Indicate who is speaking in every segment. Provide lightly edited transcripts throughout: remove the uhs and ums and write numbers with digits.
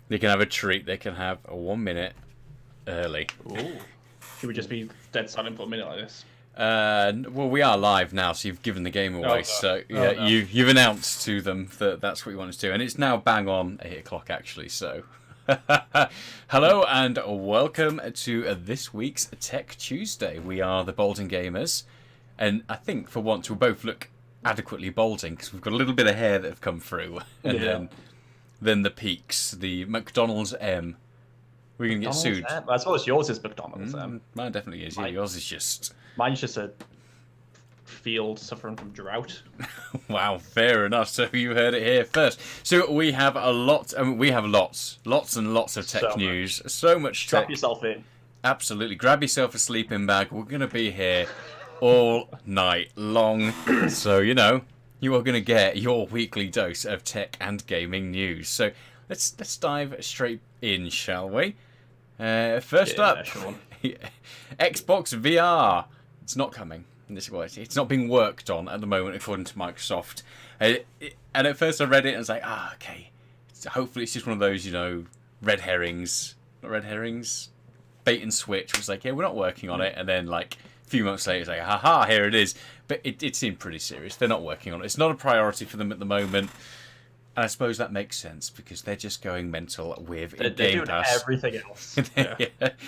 Speaker 1: They can have a treat. They can have a 1 minute early.
Speaker 2: Ooh. Should we just be dead silent for a minute like this?
Speaker 1: Well, we are live now, so you've given the game away.
Speaker 2: Oh, no.
Speaker 1: So yeah,
Speaker 2: Oh, no.
Speaker 1: you've announced to them that that's what you want us to do, and it's now bang on 8 o'clock actually. So, hello and welcome to this week's Tech Tuesday. We are the Balding Gamers, and I think for once we'll both look adequately balding because we've got a little bit of hair that have come through, and then the peaks, the McDonald's M. We're gonna get sued.
Speaker 2: I suppose yours is McDonald's.
Speaker 1: Mine definitely is. Yeah, yours is just.
Speaker 2: Mine's just a field suffering from drought.
Speaker 1: Wow, fair enough. So you heard it here first. So we have a lot. We have lots and lots of tech news. So much tech.
Speaker 2: Strap yourself in.
Speaker 1: Absolutely. Grab yourself a sleeping bag. We're gonna be here all night long. So you are gonna get your weekly dose of tech and gaming news. So let's dive straight in, shall we? First up,
Speaker 2: sure.
Speaker 1: Xbox VR. It's not coming. It's not being worked on at the moment, according to Microsoft. And at first I read it and I was like, okay. Hopefully it's just one of those, red herrings. Not red herrings. Bait and switch. It was like, yeah, we're not working on it. And then, like, a few months later, it's like, haha, here it is. But it seemed pretty serious. They're not working on it. It's not a priority for them at the moment. And I suppose that makes sense because they're just going mental with Game Pass.
Speaker 2: Everything else. Yeah.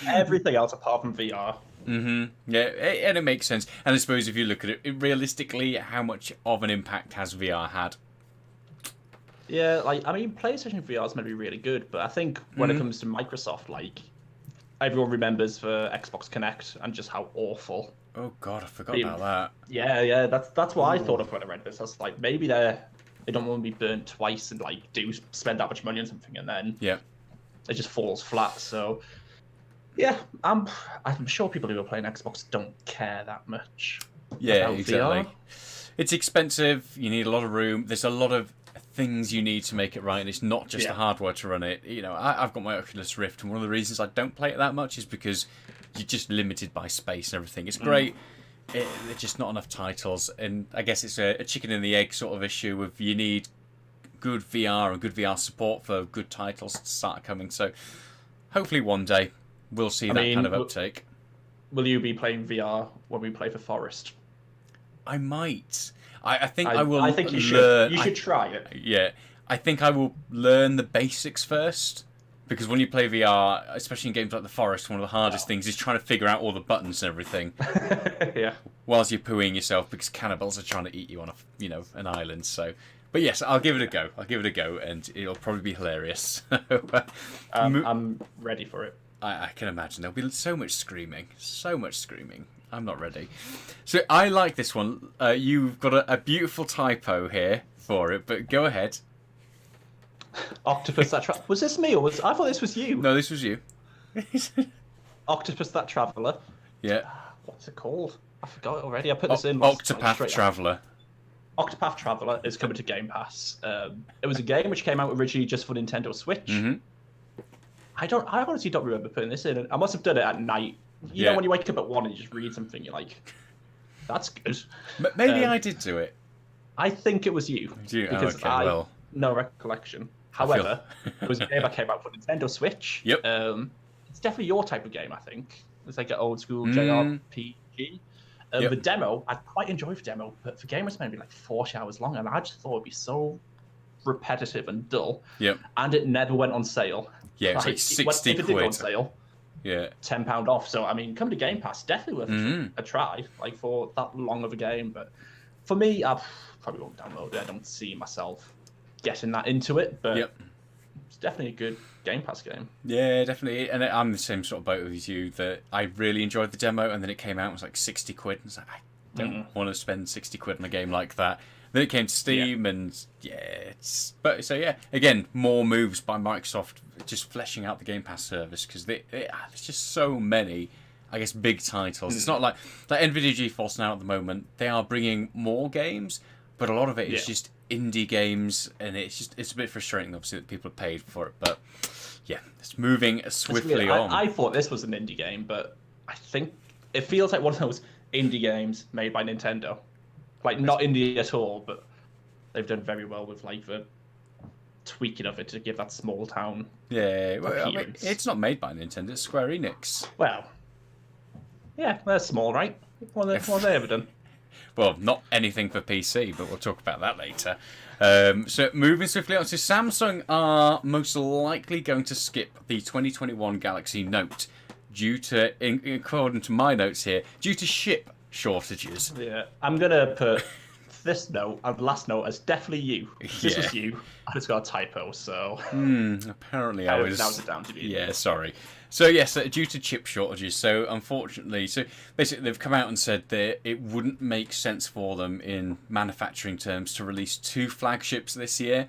Speaker 2: Everything else apart from VR.
Speaker 1: Yeah, and it makes sense. And I suppose if you look at it realistically, how much of an impact has VR had?
Speaker 2: Yeah, PlayStation VR is meant to be really good, but I think when it comes to Microsoft, everyone remembers for Xbox Connect and just how awful.
Speaker 1: Oh God, I forgot about that.
Speaker 2: Yeah, that's what I thought of when I read this. I was like, maybe they don't want to be burnt twice and do spend that much money on something and then it just falls flat. So yeah, I'm sure people who are playing Xbox don't care that much.
Speaker 1: Yeah, exactly.
Speaker 2: VR.
Speaker 1: It's expensive. You need a lot of room. There's a lot of things you need to make it right, and it's not just the hardware to run it. I've got my Oculus Rift, and one of the reasons I don't play it that much is because you're just limited by space and everything. It's great. There's just not enough titles, and I guess it's a chicken and the egg sort of issue of you need good VR and good VR support for good titles to start coming. So hopefully one day we'll see that kind of uptake.
Speaker 2: Will you be playing VR when we play for Forest?
Speaker 1: I might. I think I will.
Speaker 2: I think you should. You should try it.
Speaker 1: Yeah, I think I will learn the basics first. Because when you play VR, especially in games like The Forest, one of the hardest things is trying to figure out all the buttons and everything.
Speaker 2: Yeah.
Speaker 1: Whilst you're pooing yourself, because cannibals are trying to eat you on an island. So, but yes, I'll give it a go. And it'll probably be hilarious.
Speaker 2: I'm ready for it.
Speaker 1: I can imagine there'll be so much screaming. I'm not ready. So I like this one. You've got a beautiful typo here for it, but go ahead.
Speaker 2: Octopus that was this me or I thought this was you?
Speaker 1: No, this was you.
Speaker 2: Octopus that traveller.
Speaker 1: Yeah.
Speaker 2: What's it called? I forgot it already. I put this in.
Speaker 1: Octopath Traveller.
Speaker 2: Octopath Traveller is coming to Game Pass. It was a game which came out originally just for Nintendo Switch. I honestly don't remember putting this in. I must have done it at night. You know when you wake up at 1 and you just read something, you're like, that's good.
Speaker 1: Maybe I did do it.
Speaker 2: I think it was you. Because no recollection. However, it was a game that came out for Nintendo Switch.
Speaker 1: Yep.
Speaker 2: It's definitely your type of game, I think. It's like an old school JRPG. The demo, I quite enjoyed the demo, but the game was meant to be like 40 hours long, and I just thought it'd be so repetitive and dull.
Speaker 1: Yep.
Speaker 2: And it never went on sale.
Speaker 1: Yeah, it was like 60
Speaker 2: if it did go on sale, £10 off. So come to Game Pass, definitely worth a try. For that long of a game, but for me, I probably won't download it. I don't see myself getting that into it, but it's definitely a good Game Pass game.
Speaker 1: Yeah, definitely. And I'm the same sort of boat as you, that I really enjoyed the demo, and then it came out, it was like 60 quid. And it's like, I don't want to spend 60 quid on a game like that. Then it came to Steam, and again, more moves by Microsoft just fleshing out the Game Pass service, because there's just so many, I guess, big titles. It's not like NVIDIA GeForce now at the moment, they are bringing more games, but a lot of it is just indie games, and it's a bit frustrating, obviously, that people have paid for it. But yeah, it's moving swiftly on.
Speaker 2: I thought this was an indie game, but I think it feels like one of those indie games made by Nintendo. Not indie at all, but they've done very well with the tweaking of it to give that small town.
Speaker 1: Yeah, well, I mean, it's not made by Nintendo. It's Square Enix.
Speaker 2: Well, yeah, they're small, right? What have they ever done?
Speaker 1: Well, not anything for PC, but we'll talk about that later. So moving swiftly on, so Samsung are most likely going to skip the 2021 Galaxy Note due to, according to my notes here, due to chip shortages.
Speaker 2: Yeah, I'm gonna put this note and last note as definitely you. This was you. I just got a typo, so.
Speaker 1: Apparently I was.
Speaker 2: Now's it down to be.
Speaker 1: Yeah, sorry. So yes, due to chip shortages. So unfortunately, so basically they've come out and said that it wouldn't make sense for them in manufacturing terms to release 2 flagships this year.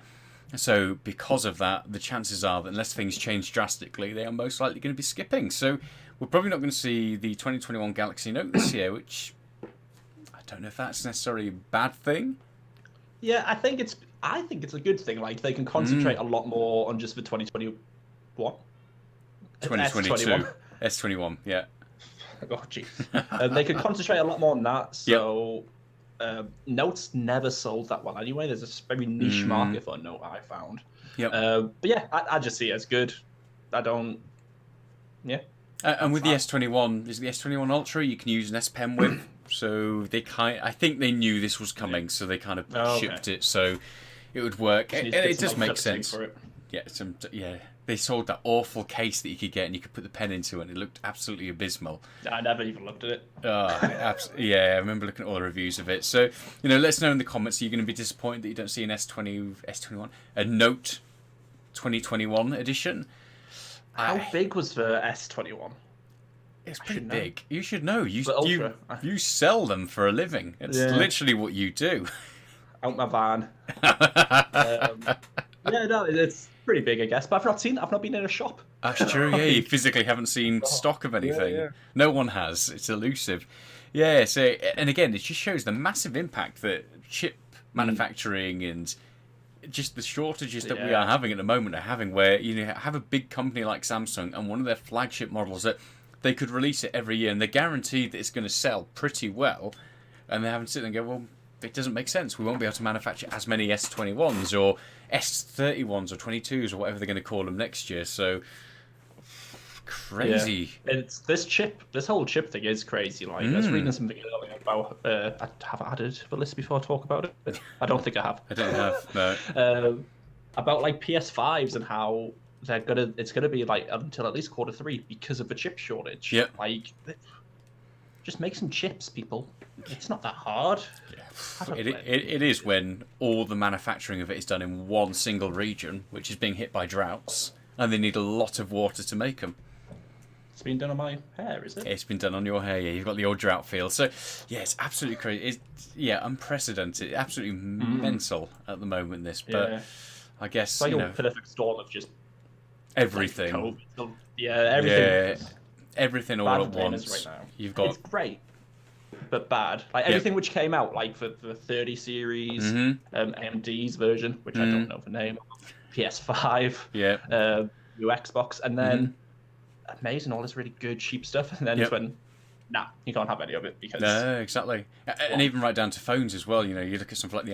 Speaker 1: So because of that, the chances are that unless things change drastically, they are most likely going to be skipping. So we're probably not going to see the 2021 Galaxy Note this year, which I don't know if that's necessarily a bad thing.
Speaker 2: Yeah, I think it's a good thing. Like they can concentrate a lot more on just the 2020 what?
Speaker 1: 2022 S21, yeah.
Speaker 2: Oh jeez. They could concentrate a lot more on that. So Notes never sold that well anyway. There's a very niche market for a Note I found.
Speaker 1: Yep.
Speaker 2: But yeah, I just see it as good. I don't. Yeah.
Speaker 1: And with the S21, is the S21 Ultra you can use an S Pen with. So I think they knew this was coming, so they kind of shipped it so it would work. And it just makes sense. For it. Yeah, they sold that awful case that you could get and you could put the pen into it and it looked absolutely abysmal.
Speaker 2: I never even looked at it.
Speaker 1: Yeah, I remember looking at all the reviews of it. So, let us know in the comments. Are you going to be disappointed that you don't see an S21, a Note 2021 edition?
Speaker 2: How big was the S21?
Speaker 1: It's pretty big. You should know. You sell them for a living. It's literally what you do.
Speaker 2: Out my van. Yeah, no, it's pretty big, I guess. But I've not seen it. I've not been in a shop.
Speaker 1: That's true, yeah. You physically haven't seen stock of anything. Yeah. No one has. It's elusive. Yeah, so, and again, it just shows the massive impact that chip manufacturing and just the shortages that we are having at the moment are having, where you have a big company like Samsung and one of their flagship models that they could release it every year and they're guaranteed that it's going to sell pretty well, and they haven't sit there and go, well, it doesn't make sense. We won't be able to manufacture as many S21s or S31s or 22s or whatever they're going to call them next year. So crazy.
Speaker 2: Yeah. It's this whole chip thing is crazy. Like I was reading something earlier about. I haven't added to the list before I talk about it. I don't think I have.
Speaker 1: I don't have. No.
Speaker 2: About like PS5s and how it's gonna be like until at least Q3 because of the chip shortage.
Speaker 1: Yep.
Speaker 2: Like, just make some chips, people. It's not that hard.
Speaker 1: Yeah. It is when all the manufacturing of it is done in one single region, which is being hit by droughts, and they need a lot of water to make them.
Speaker 2: It's been done on my hair, is it?
Speaker 1: It's been done on your hair, yeah. You've got the old drought feel. So, yeah, it's absolutely crazy. It's, unprecedented. Absolutely mental at the moment, this. But I guess,
Speaker 2: it's like a perfect storm of just
Speaker 1: everything.
Speaker 2: Like everything.
Speaker 1: Yeah, everything all at once.
Speaker 2: Right now.
Speaker 1: You've got...
Speaker 2: It's great, but bad. Like everything which came out, like for the 30 series, AMD's version, which I don't know the name of, PS5, new Xbox, and then amazing, all this really good cheap stuff, and then it's when, you can't have any of it because...
Speaker 1: No, exactly. And even right down to phones as well. You look at something like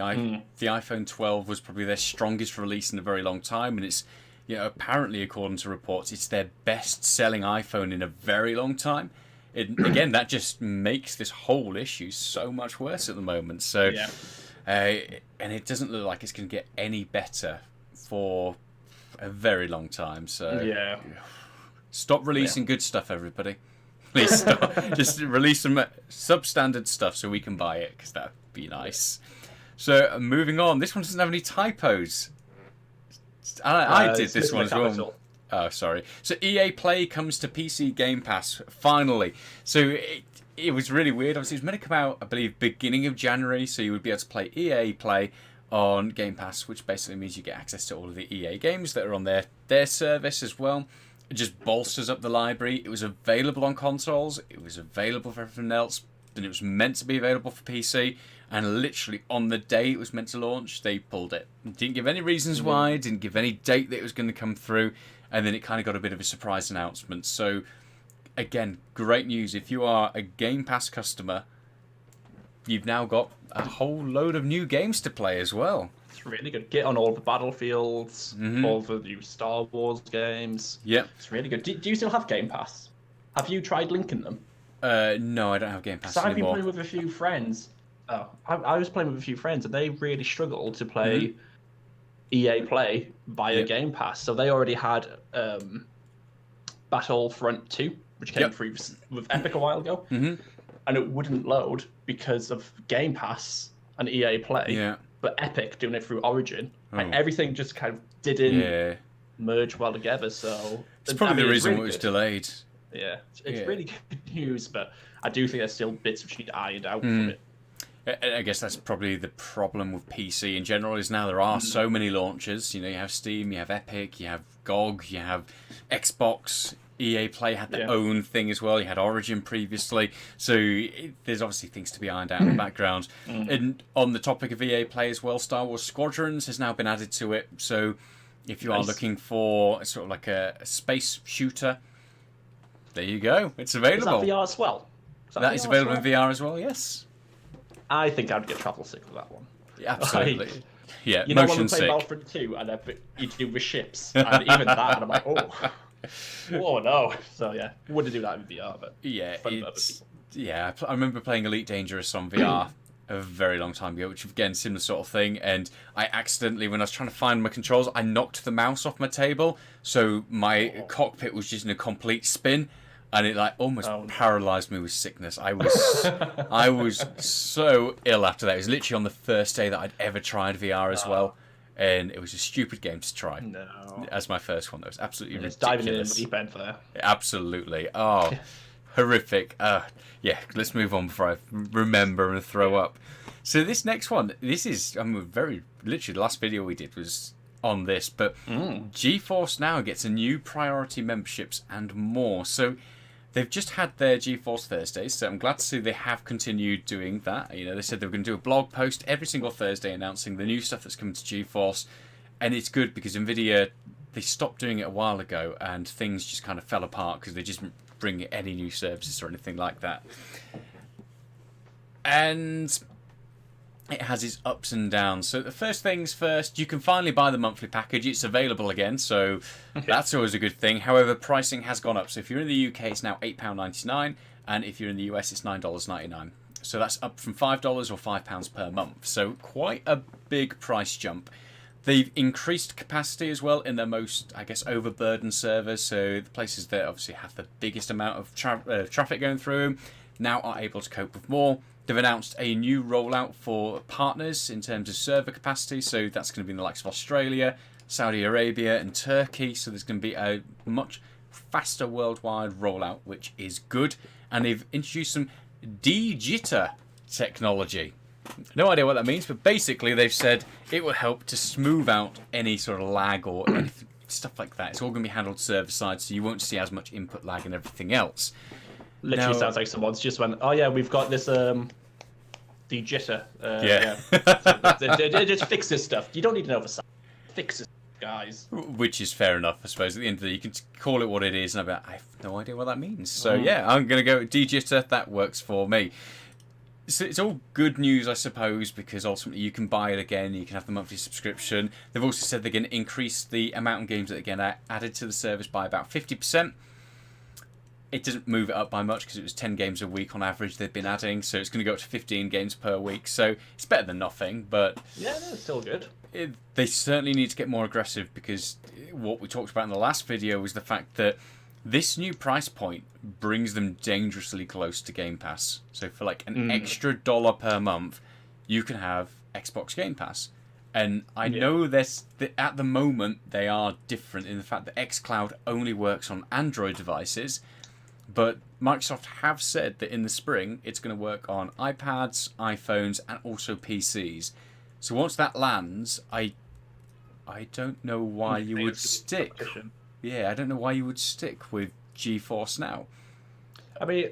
Speaker 1: the iPhone 12 was probably their strongest release in a very long time, and it's, apparently, according to reports, it's their best-selling iPhone in a very long time. Again, that just makes this whole issue so much worse at the moment. So, and it doesn't look like it's going to get any better for a very long time. So, stop releasing good stuff, everybody. Please stop. Just release some substandard stuff so we can buy it, because that'd be nice. So, moving on. This one doesn't have any typos. I did this one as well. Oh, sorry. So EA Play comes to PC Game Pass, finally. So it was really weird. Obviously, it was meant to come out, I believe, beginning of January, so you would be able to play EA Play on Game Pass, which basically means you get access to all of the EA games that are on their service as well. It just bolsters up the library. It was available on consoles. It was available for everything else. And it was meant to be available for PC. And literally on the day it was meant to launch, they pulled it. Didn't give any reasons why, didn't give any date that it was going to come through, and then it kind of got a bit of a surprise announcement. So, again, great news. If you are a Game Pass customer, you've now got a whole load of new games to play as well.
Speaker 2: It's really good. Get on all the Battlefields, all the new Star Wars games.
Speaker 1: Yeah.
Speaker 2: It's really good. Do you still have Game Pass? Have you tried linking them?
Speaker 1: No, I don't have Game Pass
Speaker 2: I've been
Speaker 1: anymore.
Speaker 2: playing with a few friends. Oh, I was playing with a few friends, and they really struggled to play EA Play via Game Pass. So they already had Battlefront 2, which came through with Epic a while ago, and it wouldn't load because of Game Pass and EA Play.
Speaker 1: Yeah.
Speaker 2: But Epic doing it through Origin, and everything just kind of didn't merge well together. So
Speaker 1: it's probably the reason
Speaker 2: really
Speaker 1: why it was delayed.
Speaker 2: Yeah, it's really good news, but I do think there's still bits which need ironed out from it.
Speaker 1: I guess that's probably the problem with PC in general, is now there are so many launchers. You know, you have Steam, you have Epic, you have GOG, you have Xbox. EA Play had their own thing as well. You had Origin previously. So there's obviously things to be ironed out in the background. And on the topic of EA Play as well, Star Wars Squadrons has now been added to it. So if you are looking for sort of like a space shooter, there you go. It's available.
Speaker 2: Is that VR as well?
Speaker 1: That is available in VR as well, yes.
Speaker 2: I think I'd get travel sick with that one.
Speaker 1: Yeah, absolutely.
Speaker 2: Like,
Speaker 1: yeah,
Speaker 2: you know when we
Speaker 1: motion
Speaker 2: play
Speaker 1: sick.
Speaker 2: Battlefront 2 and you do with ships, and even that, and I'm like, oh no. So yeah, wouldn't do that in VR, but
Speaker 1: I remember playing Elite Dangerous on VR a very long time ago, which again, similar sort of thing, and I accidentally, when I was trying to find my controls, I knocked the mouse off my table, so my cockpit was just in a complete spin, and it like almost paralyzed me with sickness. I was so ill after that. It was literally on the first day that I'd ever tried VR as well, and it was a stupid game to try.
Speaker 2: No.
Speaker 1: As my first one, that was absolutely ridiculous.
Speaker 2: Diving in the deep end there.
Speaker 1: Absolutely. Oh, horrific. Yeah, let's move on before I remember and throw up. So this next one, this is, literally the last video we did was on this, but GeForce Now gets a new priority memberships and more. So they've just had their GeForce Thursdays, so I'm glad to see they have continued doing that. You know, they said they were going to do a blog post every single Thursday announcing the new stuff that's coming to GeForce, and it's good because NVIDIA, they stopped doing it a while ago, and things just kind of fell apart because they just didn't bring any new services or anything like that. And it has its ups and downs. So the first things first, you can finally buy the monthly package. It's available again, so that's always a good thing. However, pricing has gone up. So if you're in the UK, it's now £8.99, and if you're in the US, it's $9.99. So that's up from $5 or £5 per month. So quite a big price jump. They've increased capacity as well in their most, I guess, overburdened servers. So the places that obviously have the biggest amount of traffic going through them now are able to cope with more. They've announced a new rollout for partners in terms of server capacity. So that's going to be in the likes of Australia, Saudi Arabia and Turkey. So there's going to be a much faster worldwide rollout, which is good. And they've introduced some de-jitter technology. No idea what that means, but basically they've said it will help to smooth out any sort of lag or anything, stuff like that. It's all going to be handled server side, so you won't see as much input lag and everything else.
Speaker 2: Literally sounds like someone's just went, oh yeah, we've got this the jitter. Just fix this stuff. You don't need to know for some. Fix it, guys.
Speaker 1: Which is fair enough, I suppose. At the end of the day, you can call it what it is, and I have no idea what that means. So yeah, I'm going to go with de-jitter. That works for me. So it's all good news, I suppose, because ultimately you can buy it again, you can have the monthly subscription. They've also said they're going to increase the amount of games that are getting added to the service by about 50%. It doesn't move it up by much because it was 10 games a week on average they've been adding, so it's going to go up to 15 games per week. So it's better than nothing, but
Speaker 2: yeah, no, it's still good.
Speaker 1: They certainly need to get more aggressive, because what we talked about in the last video was the fact that this new price point brings them dangerously close to Game Pass. So for like an extra $1 per month, you can have Xbox Game Pass. And I know that at the moment they are different in the fact that xCloud only works on Android devices, but Microsoft have said that in the spring it's going to work on iPads, iPhones, and also PCs. So once that lands, I don't know why you would stick. Yeah, I don't know why you would stick with GeForce Now.
Speaker 2: I mean,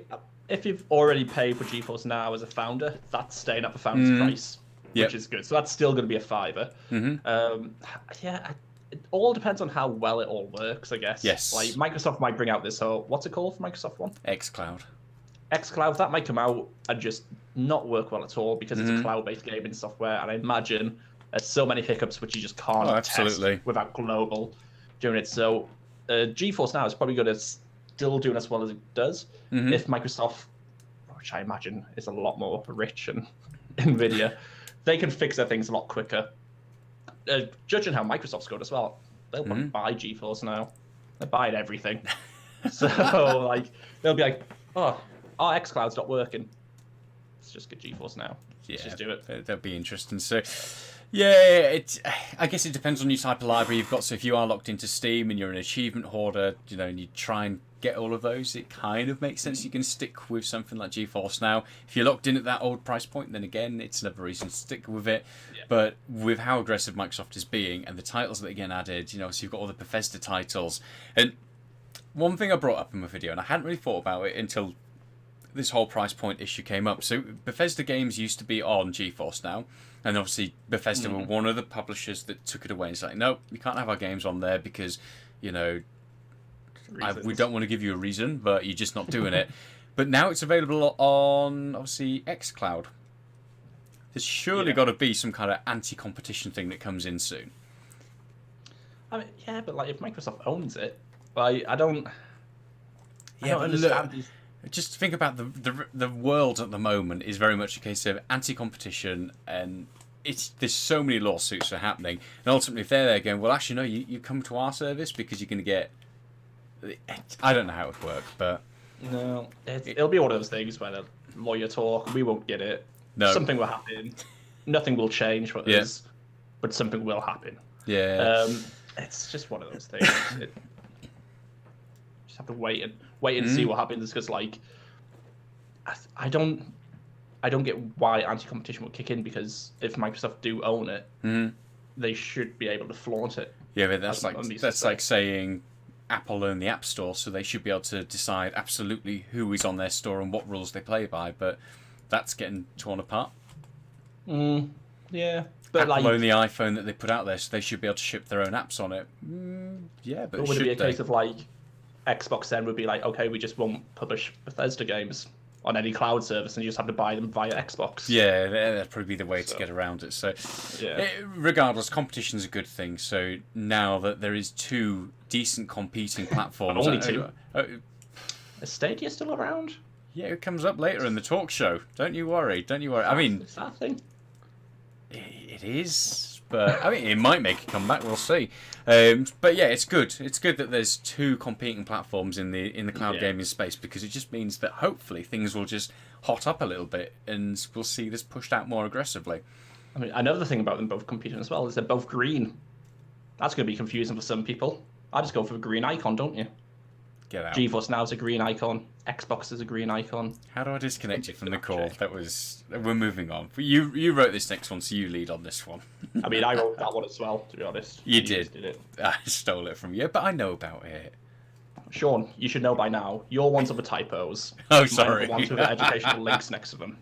Speaker 2: if you've already paid for GeForce Now as a founder, that's staying at the founder's price, which is good. So that's still going to be a $5. It all depends on how well it all works, I guess.
Speaker 1: Yes.
Speaker 2: Like Microsoft might bring out this whole, what's it called for Microsoft one?
Speaker 1: xCloud.
Speaker 2: xCloud, that might come out and just not work well at all because it's a cloud-based gaming software, and I imagine There's so many hiccups which you just can't test without global doing it. So GeForce Now is probably going to still doing as well as it does if Microsoft, which I imagine is a lot more rich and NVIDIA, they can fix their things a lot quicker. Judging how Microsoft's good as well, they'll probably buy GeForce Now. They're buying everything. So like they'll be like, oh, our xCloud's not working. Let's just get GeForce Now. Let's just do it.
Speaker 1: That'll be interesting. So, yeah, I guess it depends on your type of library you've got. So if you are locked into Steam and you're an achievement hoarder, and you try and get all of those, it kind of makes sense. You can stick with something like GeForce Now. If you're locked in at that old price point, then again, it's another reason to stick with it. Yeah. But with how aggressive Microsoft is being and the titles that are getting added, so you've got all the Bethesda titles. And one thing I brought up in my video, and I hadn't really thought about it until this whole price point issue came up. So Bethesda games used to be on GeForce Now, and obviously Bethesda were one of the publishers that took it away. It's like, no, we can't have our games on there because, we don't want to give you a reason, but you're just not doing it. But now it's available on, obviously, xCloud. There's surely got to be some kind of anti-competition thing that comes in soon.
Speaker 2: I mean, yeah, but like if Microsoft owns it, I don't understand these.
Speaker 1: Just think about the world at the moment is very much a case of anti-competition, and there's so many lawsuits are happening, and ultimately if they're there going, well, actually no, you come to our service because you're going to get. I don't know how it would work, but
Speaker 2: no, it'll be one of those things where the lawyer talk, we won't get it. No, something will happen. Nothing will change for us, but something will happen.
Speaker 1: Yeah,
Speaker 2: it's just one of those things. Just have to wait and see what happens, because like I don't get why anti-competition will kick in, because if Microsoft do own it, they should be able to flaunt it.
Speaker 1: Yeah, but that's like saying Apple own the App Store, so they should be able to decide absolutely who is on their store and what rules they play by. But that's getting torn apart.
Speaker 2: Yeah, but
Speaker 1: Apple own the iPhone that they put out there, so they should be able to ship their own apps on it. Yeah, but
Speaker 2: would it be a case of like Xbox then would be like, okay, we just won't publish Bethesda games on any cloud service, and you just have to buy them via Xbox.
Speaker 1: Yeah, that'd probably be the way to get around it. So, regardless, competition's a good thing. So now that there is two decent competing platforms,
Speaker 2: only two. Is Stadia still around?
Speaker 1: Yeah, it comes up later in the talk show. Don't you worry. I mean,
Speaker 2: is that a thing?
Speaker 1: It is, but I mean, it might make a comeback. We'll see. But yeah, it's good. It's good that there's two competing platforms in the cloud gaming space, because it just means that hopefully things will just hot up a little bit, and we'll see this pushed out more aggressively.
Speaker 2: I mean, another thing about them both competing as well is they're both green. That's going to be confusing for some people. I just go for a green icon, don't you?
Speaker 1: Get out.
Speaker 2: GeForce Now is a green icon. Xbox is a green icon.
Speaker 1: How do I disconnect you from the call? We're moving on. You wrote this next one, so you lead on this one.
Speaker 2: I mean, I wrote that one as well, to be honest.
Speaker 1: You did it. I stole it from you, but I know about it.
Speaker 2: Sean, you should know by now. Your ones are the typos.
Speaker 1: Oh, sorry.
Speaker 2: The ones with the educational links next to them.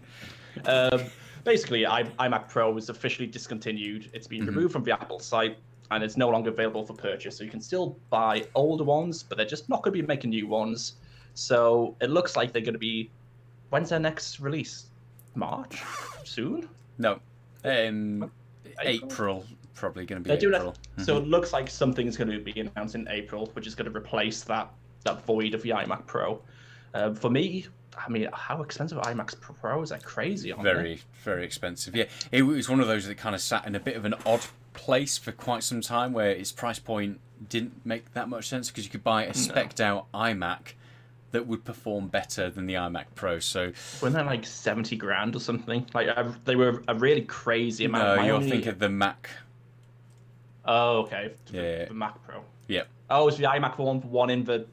Speaker 2: Basically, iMac Pro is officially discontinued. It's been removed from the Apple site, and it's no longer available for purchase. So you can still buy older ones, but they're just not going to be making new ones. So it looks like they're going to be... When's their next release? March? Soon?
Speaker 1: No. April. Probably going to be April.
Speaker 2: So it looks like something's going to be announced in April, which is going to replace that void of the iMac Pro. For me, I mean, how expensive are iMac Pros? Are crazy, aren't they?
Speaker 1: Very expensive. Yeah, it was one of those that kind of sat in a bit of an odd place for quite some time, where its price point didn't make that much sense, because you could buy a spec'd out iMac that would perform better than the iMac Pro. So
Speaker 2: weren't they like 70 grand or something? Like they were a really crazy amount.
Speaker 1: No, you're thinking of the Mac.
Speaker 2: Oh, okay.
Speaker 1: Yeah.
Speaker 2: The Mac Pro.
Speaker 1: Yep.
Speaker 2: Oh, it's the iMac one in the.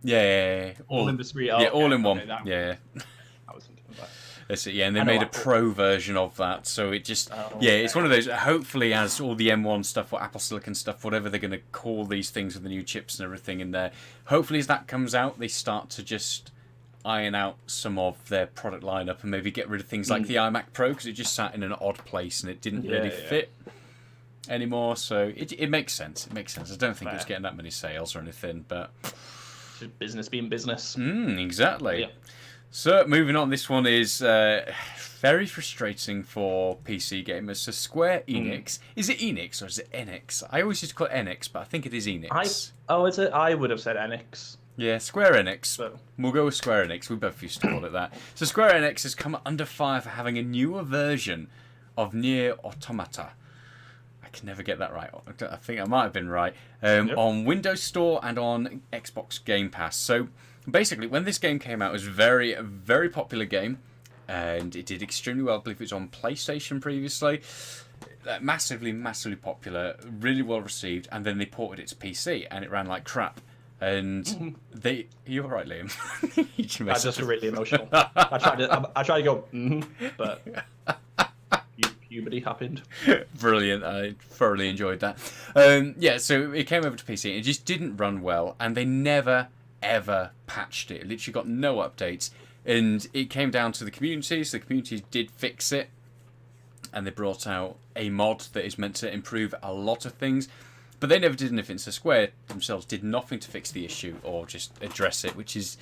Speaker 1: Yeah.
Speaker 2: All in the three.
Speaker 1: Oh, yeah, okay. All in one. Yeah.
Speaker 2: I was thinking of that.
Speaker 1: That's it, yeah, and they made a Pro version of that, so it just, it's one of those, hopefully as all the M1 stuff, or Apple Silicon stuff, whatever they're going to call these things with the new chips and everything in there, hopefully as that comes out, they start to just iron out some of their product lineup and maybe get rid of things like the iMac Pro, because it just sat in an odd place and it didn't really fit anymore, so it makes sense. I don't think it's getting that many sales or anything, but...
Speaker 2: Business being business.
Speaker 1: Exactly.
Speaker 2: Yeah.
Speaker 1: So, moving on, this one is very frustrating for PC gamers. So, Square Enix. Is it Enix or is it Enix? I always used to call it Enix, but I think it is Enix.
Speaker 2: Is it? I would have said Enix.
Speaker 1: Yeah, Square Enix.
Speaker 2: But...
Speaker 1: We'll go with Square Enix. We both used to call it that. So, Square Enix has come under fire for having a newer version of Nier Automata. I can never get that right. I think I might have been right. On Windows Store and on Xbox Game Pass. So, basically, when this game came out, it was a very popular game, and it did extremely well. I believe it was on PlayStation previously. Massively popular, really well received, and then they ported it to PC, and it ran like crap. And you're right, Liam.
Speaker 2: I'm just really emotional. I tried to go, but puberty happened.
Speaker 1: Brilliant. I thoroughly enjoyed that. So it came over to PC, and it just didn't run well, and they never ever patched it. It literally got no updates, and it came down to the communities. The communities did fix it, and they brought out a mod that is meant to improve a lot of things, but they never did anything. So Square themselves did nothing to fix the issue or just address it, which is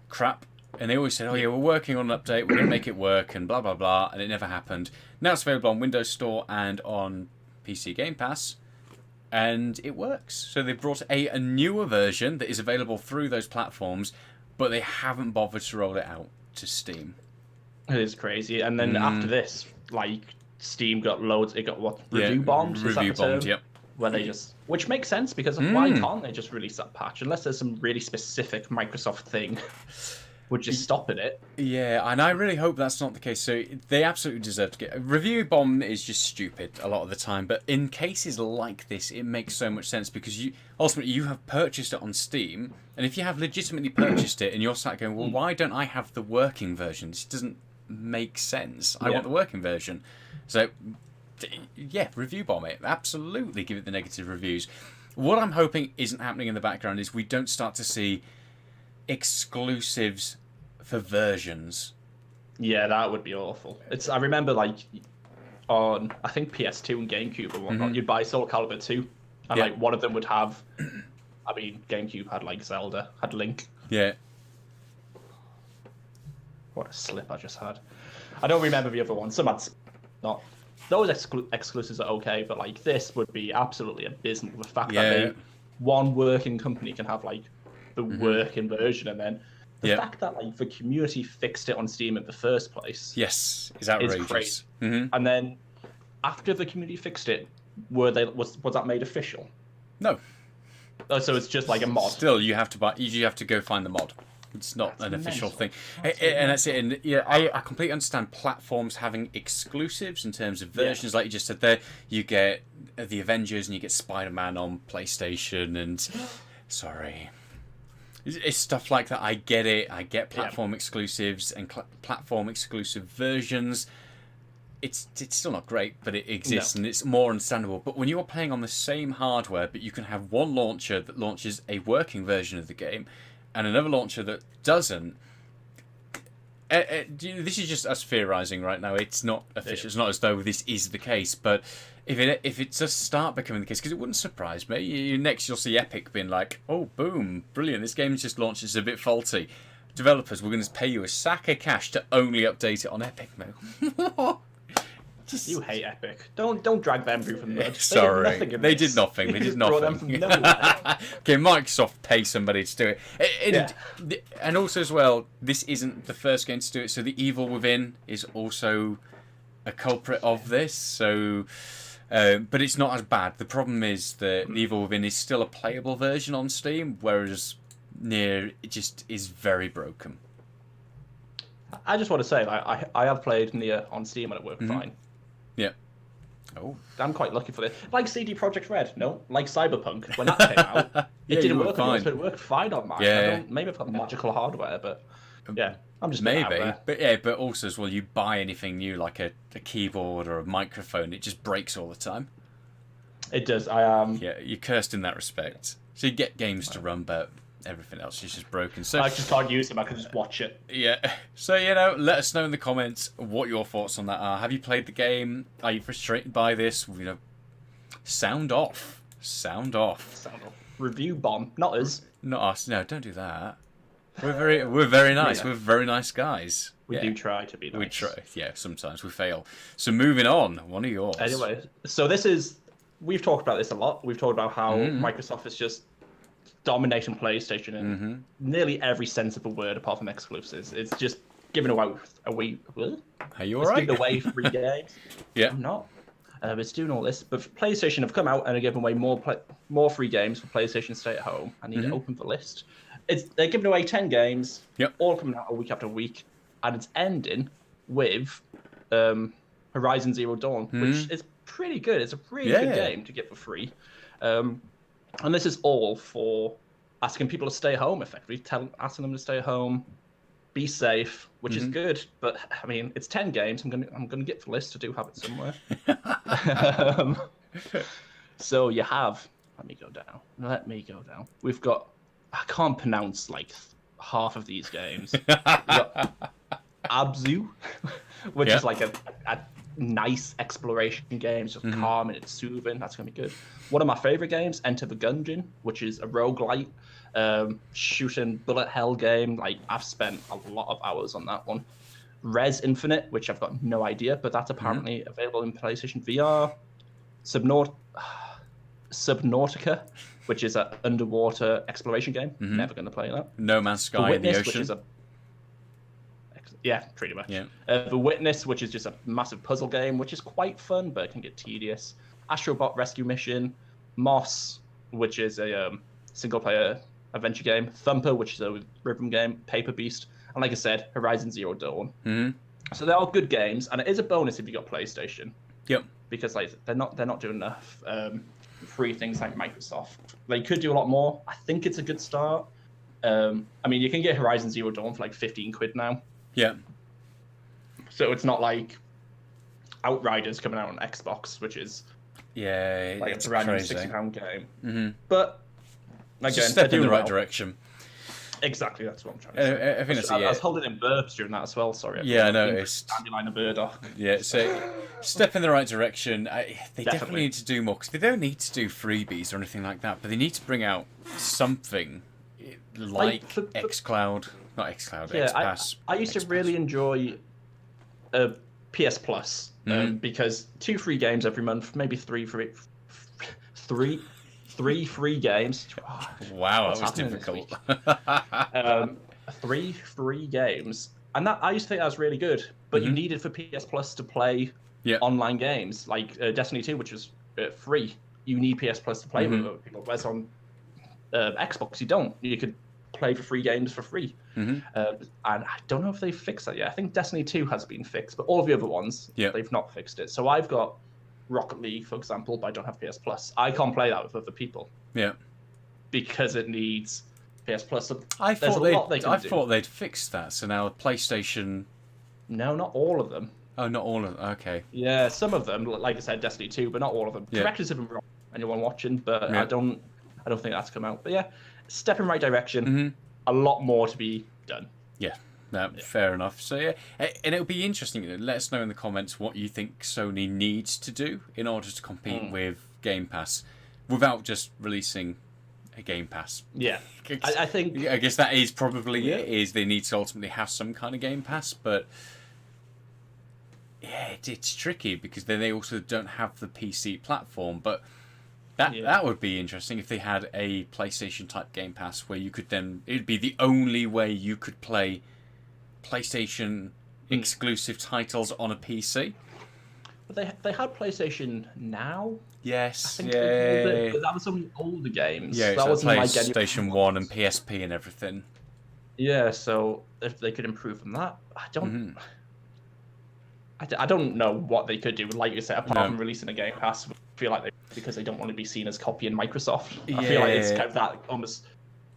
Speaker 1: crap. And they always said, oh yeah, we're working on an update, we're going to make it work, and blah blah blah, and it never happened. Now it's available on Windows Store and on PC Game Pass, and it works. So they've brought a newer version that is available through those platforms, but they haven't bothered to roll it out to Steam.
Speaker 2: It is crazy. And then after this, like, Steam got loads. It got what? Review bombed?
Speaker 1: Review bombed, yep.
Speaker 2: Where they just... Which makes sense, because why can't they just release that patch? Unless there's some really specific Microsoft thing would just stopping it.
Speaker 1: Yeah, and I really hope that's not the case. So they absolutely deserve to get... Review bomb is just stupid a lot of the time, but in cases like this, it makes so much sense, because ultimately you have purchased it on Steam, and if you have legitimately purchased it and you're sat going, well, why don't I have the working version? This doesn't make sense. I want the working version. So, yeah, review bomb it. Absolutely give it the negative reviews. What I'm hoping isn't happening in the background is we don't start to see exclusives for versions.
Speaker 2: Yeah, that would be awful. I remember, like, on, I think, PS2 and GameCube and whatnot, you'd buy Soul Calibur 2, and, like, one of them would have... I mean, GameCube had, like, Zelda, had Link.
Speaker 1: Yeah.
Speaker 2: What a slip I just had. I don't remember the other one. Some had not. Those exclusives are okay, but like this would be absolutely abysmal. The fact that one working company can have like the working version, and then the fact that like the community fixed it on Steam in the first place.
Speaker 1: Yes, is outrageous.
Speaker 2: And then after the community fixed it, was that made official?
Speaker 1: No.
Speaker 2: Oh, so it's just like a mod.
Speaker 1: Still, you have to buy. You have to go find the mod. It's not an official thing. And that's it. And yeah, I completely understand platforms having exclusives in terms of versions. Like you just said there, you get the Avengers and you get Spider-Man on PlayStation. And sorry, it's stuff like that. I get it. I get platform exclusives and platform exclusive versions. It's still not great, but it exists and it's more understandable. But when you're playing on the same hardware, but you can have one launcher that launches a working version of the game, and another launcher that doesn't. This is just us theorising right now. It's not official. It's not as though this is the case. But if it does start becoming the case, because it wouldn't surprise me. Next, you'll see Epic being like, "Oh, boom, brilliant! This game's just launched. It's a bit faulty. Developers, we're going to pay you a sack of cash to only update it on Epic mode."
Speaker 2: You hate Epic. Don't drag them through from the mud.
Speaker 1: Sorry, they did nothing. They did nothing.
Speaker 2: Them from nowhere.
Speaker 1: Okay, Microsoft pay somebody to do it, and also as well, this isn't the first game to do it. So the Evil Within is also a culprit of this. So, but it's not as bad. The problem is that the Evil Within is still a playable version on Steam, whereas Nier it just is very broken.
Speaker 2: I just want to say, I have played Nier on Steam and it worked fine.
Speaker 1: Yeah. Oh.
Speaker 2: I'm quite lucky for this. Like CD Projekt Red, no? Like Cyberpunk, when that came out, it didn't work on yours, but it worked fine on mine.
Speaker 1: Yeah.
Speaker 2: Maybe I've got magical hardware, but yeah, I'm just
Speaker 1: maybe. But also as well, you buy anything new, like a keyboard or a microphone, it just breaks all the time.
Speaker 2: It does.
Speaker 1: Yeah, you're cursed in that respect. So you get games to run, but everything else is just broken. So
Speaker 2: I just can't use them. I can just watch it.
Speaker 1: Yeah. So let us know in the comments what your thoughts on that are. Have you played the game? Are you frustrated by this? Sound off.
Speaker 2: Review bomb, not us.
Speaker 1: Not us. No, don't do that. We're very nice.
Speaker 2: Yeah.
Speaker 1: We're very nice guys.
Speaker 2: We do try to be nice.
Speaker 1: We try. Yeah, sometimes we fail. So moving on, one of yours.
Speaker 2: Anyway, so we've talked about this a lot. We've talked about how Microsoft is just dominating PlayStation in nearly every sensible word apart from exclusives. It's just giving away
Speaker 1: Are you alright?
Speaker 2: Giving away free games.
Speaker 1: Yeah.
Speaker 2: I'm not. It's doing all this, but PlayStation have come out and are giving away more free games for PlayStation Stay at Home. I need to open the list. They're giving away 10 games, all coming out a week after week, and it's ending with Horizon Zero Dawn, which is pretty good. It's a really good game to get for free. And this is all for asking people to stay home, effectively, asking them to stay home, be safe, which is good. But I mean, it's 10 games. I'm gonna get the list. I do have it somewhere. So you have. Let me go down. We've got. I can't pronounce like half of these games. We've got Abzu, which is like a nice exploration game. It's just calm and it's soothing. That's gonna be good. One of my favorite games, Enter the Gungeon, which is a roguelite shooting bullet hell game. Like I've spent a lot of hours on that one. Res Infinite, which I've got no idea, but that's apparently available in PlayStation VR. Subnautica, which is an underwater exploration game. Never going to play that.
Speaker 1: No Man's Sky in the ocean.
Speaker 2: Which is yeah, pretty much.
Speaker 1: Yeah.
Speaker 2: The Witness, which is just a massive puzzle game, which is quite fun, but it can get tedious. Astrobot Rescue Mission. Moss, which is a single-player adventure game. Thumper, which is a rhythm game. Paper Beast. And like I said, Horizon Zero Dawn. So they're all good games, and it is a bonus if you got PlayStation.
Speaker 1: Yep.
Speaker 2: Because like they're not doing enough free things like Microsoft. They could do a lot more. I think it's a good start. I mean, you can get Horizon Zero Dawn for like 15 quid now.
Speaker 1: Yeah.
Speaker 2: So it's not like Outriders coming out on Xbox, which is like
Speaker 1: it's
Speaker 2: a brand new
Speaker 1: crazy.
Speaker 2: £60 game. But again,
Speaker 1: just a step in the right direction.
Speaker 2: Exactly, that's what I'm trying to say. I was holding in burps during that as well. Sorry.
Speaker 1: Yeah, I noticed.
Speaker 2: Dandelion and burdock.
Speaker 1: Yeah, so step in the right direction. They definitely need to do more because they don't need to do freebies or anything like that, but they need to bring out something like xCloud, not xCloud, XPass.
Speaker 2: I used to really enjoy PS Plus because 2 free games every month, maybe 3 free games.
Speaker 1: Wow, that was difficult.
Speaker 2: 3 free games, and that I used to think that was really good. But you needed for PS Plus to play online games like Destiny 2, which was free. You need PS Plus to play with other people. Whereas on Xbox, you don't. You could play for free games for free. And I don't know if they've fixed that yet. I think Destiny 2 has been fixed, but all of the other ones, they've not fixed it. So I've got Rocket League, for example, but I don't have PS Plus. I can't play that with other people. Yeah. Because it needs PS Plus.
Speaker 1: I thought they'd fixed that. So now PlayStation.
Speaker 2: No, not all of them.
Speaker 1: Oh, not all of them. Okay.
Speaker 2: Yeah, some of them, like I said, Destiny 2, but not all of them. Correct us if I'm wrong, anyone watching, but I don't think that's come out. But yeah, step in the right direction. A lot more to be done.
Speaker 1: Yeah. No, fair enough. So yeah, and it'll be interesting. Let us know in the comments what you think Sony needs to do in order to compete with Game Pass, without just releasing a Game Pass.
Speaker 2: Yeah, I think.
Speaker 1: I guess that is probably it. Is they need to ultimately have some kind of Game Pass, but yeah, it's tricky because then they also don't have the PC platform. But that would be interesting if they had a PlayStation type Game Pass where you could then it'd be the only way you could play PlayStation exclusive titles on a PC.
Speaker 2: But they had PlayStation Now.
Speaker 1: Yes,
Speaker 2: I think but that was only older games.
Speaker 1: Yeah,
Speaker 2: that
Speaker 1: wasn't like PlayStation 1 and PSP and everything.
Speaker 2: Yeah, so if they could improve on that, I don't know what they could do. Like you said, apart from releasing a Game Pass, I feel like because they don't want to be seen as copying Microsoft. I feel like it's kind of that almost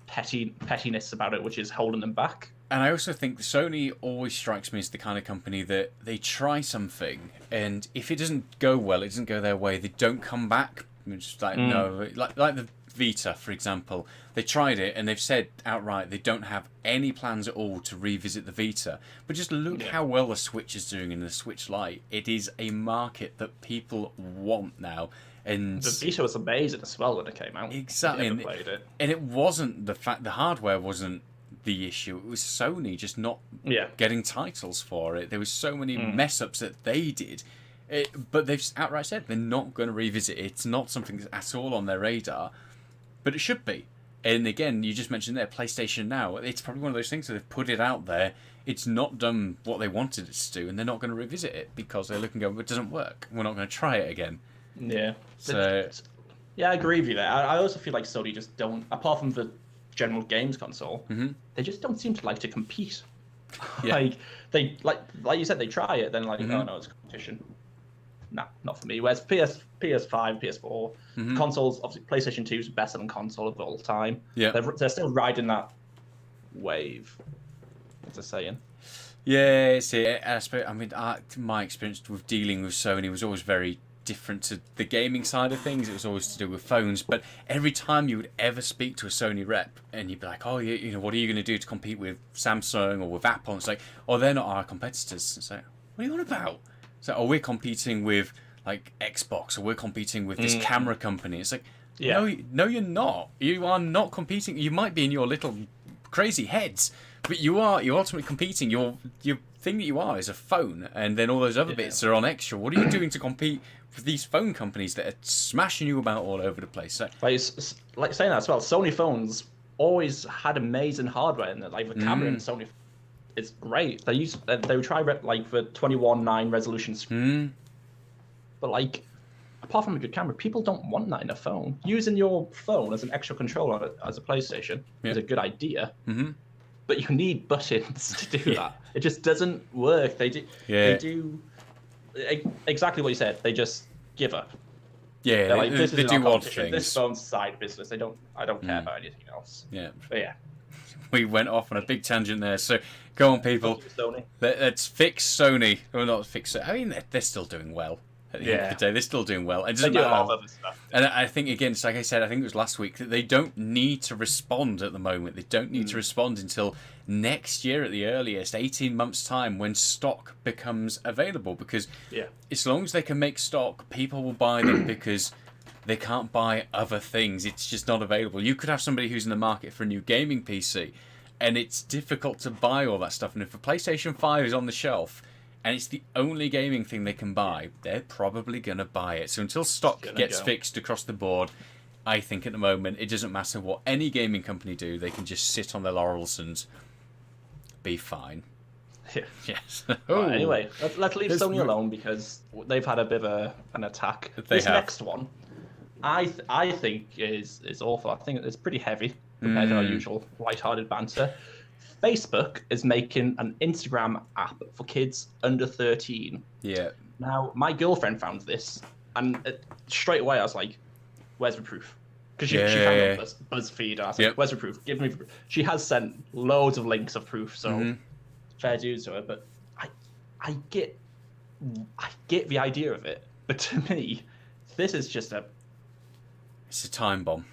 Speaker 2: pettiness about it, which is holding them back.
Speaker 1: And I also think Sony always strikes me as the kind of company that they try something, and if it doesn't go well, it doesn't go their way, they don't come back. It's just like no, like the Vita, for example. They tried it, and they've said outright they don't have any plans at all to revisit the Vita. But just look how well the Switch is doing in the Switch Lite. It is a market that people want now. And
Speaker 2: the Vita was amazing as well when it came out.
Speaker 1: Exactly,
Speaker 2: played it.
Speaker 1: And it wasn't the fact the hardware wasn't the issue. It was Sony just not
Speaker 2: Yeah.
Speaker 1: getting titles for it. There was so many mess ups that they did. But they've outright said they're not going to revisit it. It's not something that's at all on their radar. But it should be. And again, you just mentioned there, PlayStation Now. It's probably one of those things that they've put it out there. It's not done what they wanted it to do, and they're not going to revisit it because they're looking and go, it doesn't work. We're not going to try it again.
Speaker 2: Yeah.
Speaker 1: So,
Speaker 2: yeah, I agree with you there. I also feel like Sony just don't, apart from the general games console, they just don't seem to like to compete.
Speaker 1: Yeah.
Speaker 2: Like they like you said, they try it, then like, oh no, it's competition. Nah, not for me. Whereas PS5, PS4, consoles, obviously PlayStation 2 is better than console of all time.
Speaker 1: Yeah.
Speaker 2: They're still riding that wave. What's it saying?
Speaker 1: yeah, my experience with dealing with Sony was always very different to the gaming side of things. It was always to do with phones. But every time you would ever speak to a Sony rep, and you'd be like, oh, you know, what are you going to do to compete with Samsung or with Apple? And it's like, oh, they're not our competitors. It's like, what are you on about? So, we're competing with like Xbox, or we're competing with this camera company. It's like, no, you're not. You are not competing. You might be in your little crazy heads, but you're ultimately competing. Your thing that you are is a phone, and then all those other bits are on extra. What are you doing to compete with these phone companies that are smashing you about all over the place? So,
Speaker 2: like saying that as well, Sony phones always had amazing hardware in it. Like the camera in Sony, it's great. They would try like the 21:9 resolution, but like apart from a good camera, people don't want that in a phone. Using your phone as an extra controller as a PlayStation is a good idea, but you need buttons to do that. It just doesn't work. They do exactly what you said. They just give up.
Speaker 1: Yeah,
Speaker 2: they're like, this
Speaker 1: they
Speaker 2: is
Speaker 1: do odd
Speaker 2: things. This phone's side business. I don't care about anything else.
Speaker 1: Yeah.
Speaker 2: But yeah.
Speaker 1: We went off on a big tangent there, so go on, people.
Speaker 2: Sony.
Speaker 1: Let's fix Sony. Or not fix it. I mean, they're still doing well. At the end of the day, they're still doing well. It doesn't
Speaker 2: They do a
Speaker 1: matter.
Speaker 2: lot of other stuff.
Speaker 1: And I think, again, it's like I said, I think it was last week, that they don't need to respond at the moment. They don't need to respond until next year at the earliest, 18 months' time, when stock becomes available. Because as long as they can make stock, people will buy them because they can't buy other things. It's just not available. You could have somebody who's in the market for a new gaming PC, and it's difficult to buy all that stuff. And if a PlayStation 5 is on the shelf, and it's the only gaming thing they can buy, they're probably going to buy it. So until stock gets fixed across the board, I think at the moment it doesn't matter what any gaming company do. They can just sit on their laurels and be fine.
Speaker 2: Yeah.
Speaker 1: Yes.
Speaker 2: Right, anyway, let's leave Sony alone because they've had a bit of an attack. This next one, I think is awful. I think it's pretty heavy compared to our usual light-hearted banter. Facebook is making an Instagram app for kids under 13.
Speaker 1: Yeah.
Speaker 2: Now, my girlfriend found this, and straight away I was like, where's the proof? Because she found it on BuzzFeed, and I was like, where's the proof? Give me the proof. She has sent loads of links of proof, so fair dues to her, but I get the idea of it. But to me, this is just
Speaker 1: it's a time bomb.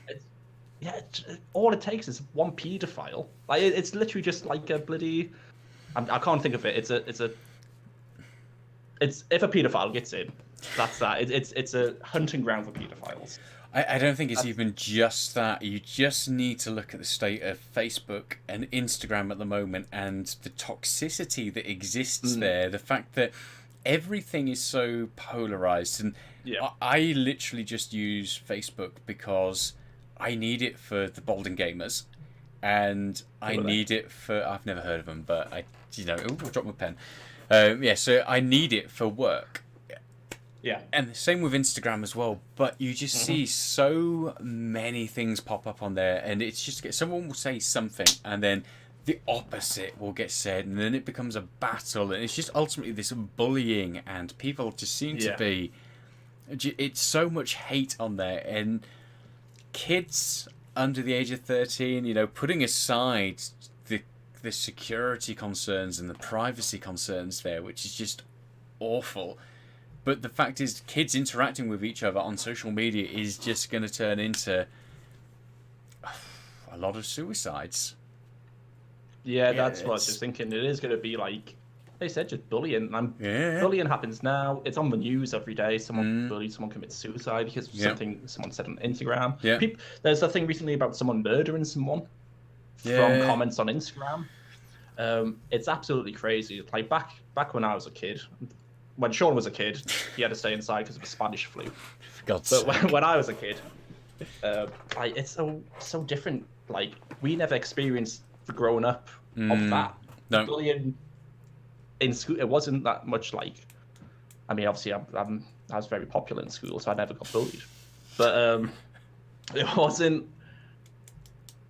Speaker 2: All it takes is one paedophile. Like it's literally just like a bloody. I can't think of it. It's if a paedophile gets in, that's that. It's a hunting ground for paedophiles.
Speaker 1: I don't think it's even just that. You just need to look at the state of Facebook and Instagram at the moment and the toxicity that exists there. The fact that everything is so polarized. And I literally just use Facebook because I need it for the Bolden Gamers. And I need it for... I've never heard of them, but I dropped my pen. So I need it for work.
Speaker 2: Yeah.
Speaker 1: And the same with Instagram as well, but you just see so many things pop up on there, and it's just someone will say something, and then the opposite will get said, and then it becomes a battle, and it's just ultimately this bullying, and people just seem to be... It's so much hate on there, and kids under the age of 13, putting aside the security concerns and the privacy concerns there, which is just awful. But the fact is, kids interacting with each other on social media is just going to turn into a lot of suicides.
Speaker 2: Yeah, that's what I was just thinking. It is going to be like they said, just bullying. Bullying happens now. It's on the news every day. Someone bullied, someone commits suicide because something someone said on Instagram.
Speaker 1: Yeah.
Speaker 2: There's a thing recently about someone murdering someone from comments on Instagram. It's absolutely crazy. Like back when I was a kid, when Sean was a kid, he had to stay inside because of a Spanish flu.
Speaker 1: God's
Speaker 2: But
Speaker 1: sake.
Speaker 2: when I was a kid, like it's so different. Like we never experienced the growing up of that.
Speaker 1: No.
Speaker 2: Bullying in school, it wasn't that much like. I mean, obviously, I was very popular in school, so I never got bullied. But it wasn't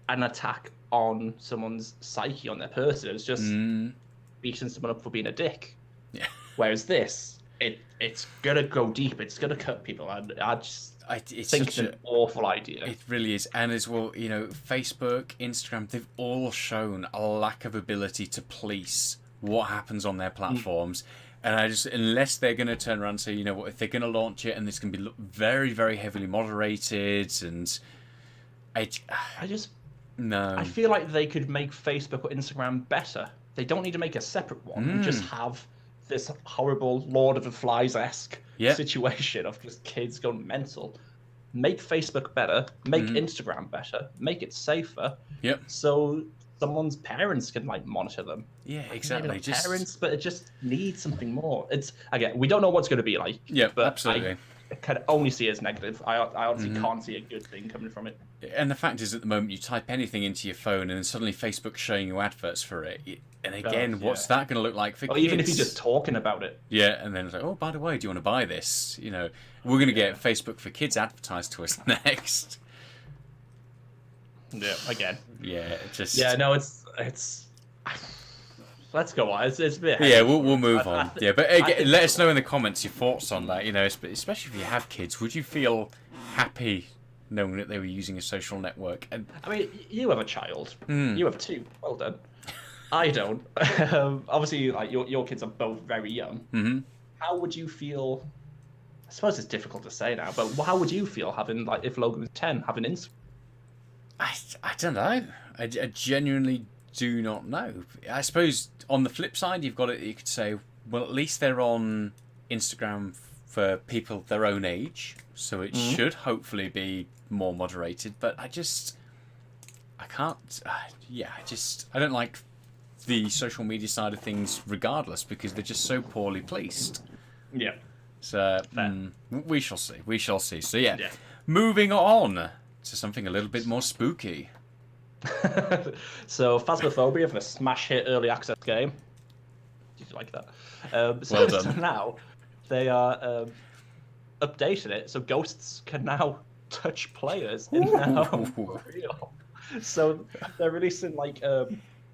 Speaker 2: an attack on someone's psyche, on their person. It was just beating someone up for being a dick.
Speaker 1: Yeah.
Speaker 2: Whereas this, it's gonna go deep. It's gonna cut people. I just think it's an awful idea.
Speaker 1: It really is. And as well, you know, Facebook, Instagram, they've all shown a lack of ability to police what happens on their platforms. And unless they're going to turn around and say, you know what, if they're going to launch it and it's going to be very, very heavily moderated, and I feel like they could make Facebook or Instagram better. They don't need to make a separate one and just have this horrible Lord of the Flies-esque situation of just kids going mental. Make Facebook better, make Instagram better, make it safer. Yep.
Speaker 2: So someone's parents can like monitor them.
Speaker 1: Yeah, exactly.
Speaker 2: Just parents, but it just needs something more. It's again, we don't know what's going to be like.
Speaker 1: Yeah,
Speaker 2: but
Speaker 1: absolutely.
Speaker 2: I can only see it as negative. I honestly can't see a good thing coming from it.
Speaker 1: And the fact is, at the moment, you type anything into your phone, and then suddenly Facebook's showing you adverts for it. And again, what's that going to look like for kids?
Speaker 2: Even if you're just talking about it.
Speaker 1: Yeah, and then it's like, oh, by the way, do you want to buy this? You know, we're going to get Facebook for Kids advertised to us next.
Speaker 2: Yeah, again.
Speaker 1: Yeah, just.
Speaker 2: Yeah, no, it's. Let's go on. It's a bit.
Speaker 1: Yeah, we'll move on. Yeah, but again, let us know in the comments your thoughts on that. You know, especially if you have kids, would you feel happy knowing that they were using a social network? And
Speaker 2: I mean, you have a child. You have two. Well done. I don't. Obviously, like your kids are both very young.
Speaker 1: Mm-hmm.
Speaker 2: How would you feel? I suppose it's difficult to say now, but how would you feel having like if Logan was 10 having Instagram?
Speaker 1: I don't know. I genuinely do not know. I suppose on the flip side, you've got it. You could say, well, at least they're on Instagram for people their own age, so it should hopefully be more moderated. But I can't. I don't like the social media side of things, regardless, because they're just so poorly policed.
Speaker 2: Yeah.
Speaker 1: So we shall see. We shall see. So yeah. Moving on to something a little bit more spooky.
Speaker 2: So Phasmophobia for a smash hit early access game. Did you like that?
Speaker 1: Well done.
Speaker 2: So now they are updating it so ghosts can now touch players in their home. So they're releasing like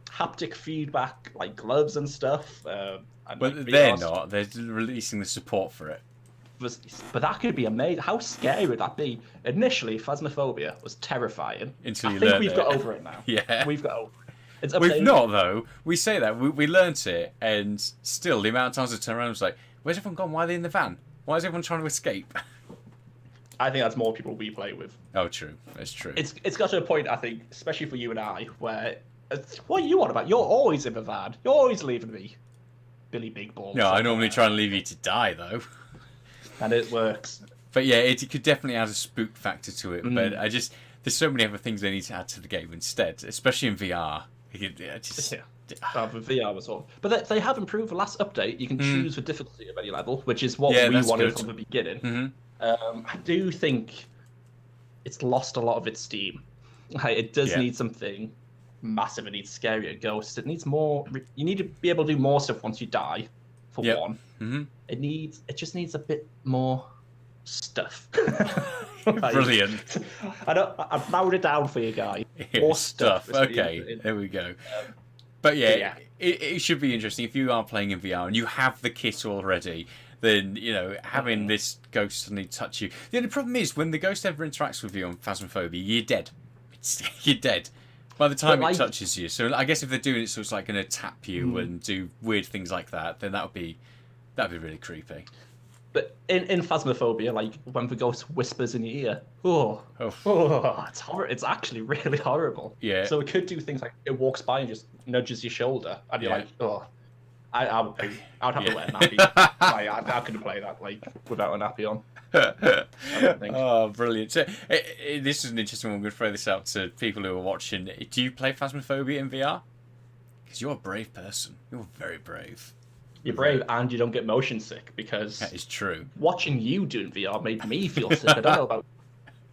Speaker 2: haptic feedback, like gloves and stuff.
Speaker 1: But they're not. They're releasing the support for it.
Speaker 2: But that could be amazing. How scary would that be? Initially, Phasmophobia was terrifying.
Speaker 1: Until you
Speaker 2: I think
Speaker 1: learn
Speaker 2: we've
Speaker 1: it.
Speaker 2: got over it now.
Speaker 1: Yeah.
Speaker 2: We've got over it.
Speaker 1: We've not, though. We say that. We learnt it, and still, the amount of times I turn around and was like, where's everyone gone? Why are they in the van? Why is everyone trying to escape?
Speaker 2: I think that's more people we play with.
Speaker 1: Oh, true. That's true.
Speaker 2: It's got to a point, I think, especially for you and I, where... What are you on about? You're always in the van. You're always leaving me. Billy Big Balls.
Speaker 1: No, I normally try and leave you to die, though.
Speaker 2: And it works.
Speaker 1: But yeah, it could definitely add a spook factor to it. But there's so many other things they need to add to the game instead, especially in VR.
Speaker 2: The VR was all. But they have improved the last update. You can choose the difficulty of any level, which is what we wanted from the beginning. I do think it's lost a lot of its steam. It does need something massive. It needs scarier ghosts. It needs more. You need to be able to do more stuff once you die. For one, it just needs a bit more stuff.
Speaker 1: Brilliant.
Speaker 2: I've narrowed it down for you guys.
Speaker 1: More stuff. Okay, there we go. But yeah, it should be interesting if you are playing in VR and you have the kit already. Then having this ghost suddenly touch you. The only problem is when the ghost ever interacts with you on Phasmophobia, you're dead. You're dead. By the time it touches you. So I guess if they're doing it so it's like going to tap you and do weird things like that, then that'd be really creepy.
Speaker 2: But in Phasmophobia, like when the ghost whispers in your ear, it's horrible. It's actually really horrible.
Speaker 1: Yeah.
Speaker 2: So it could do things like it walks by and just nudges your shoulder, and you're like, oh. I'd have to wear a nappy. I couldn't play that without a nappy on. I don't think.
Speaker 1: Oh, brilliant! So, this is an interesting one. I'm going to throw this out to people who are watching. Do you play Phasmophobia in VR? Because you're a brave person. You're very brave.
Speaker 2: You're brave, and you don't get motion sick because
Speaker 1: that is true.
Speaker 2: Watching you doing VR made me feel sick. I don't know about.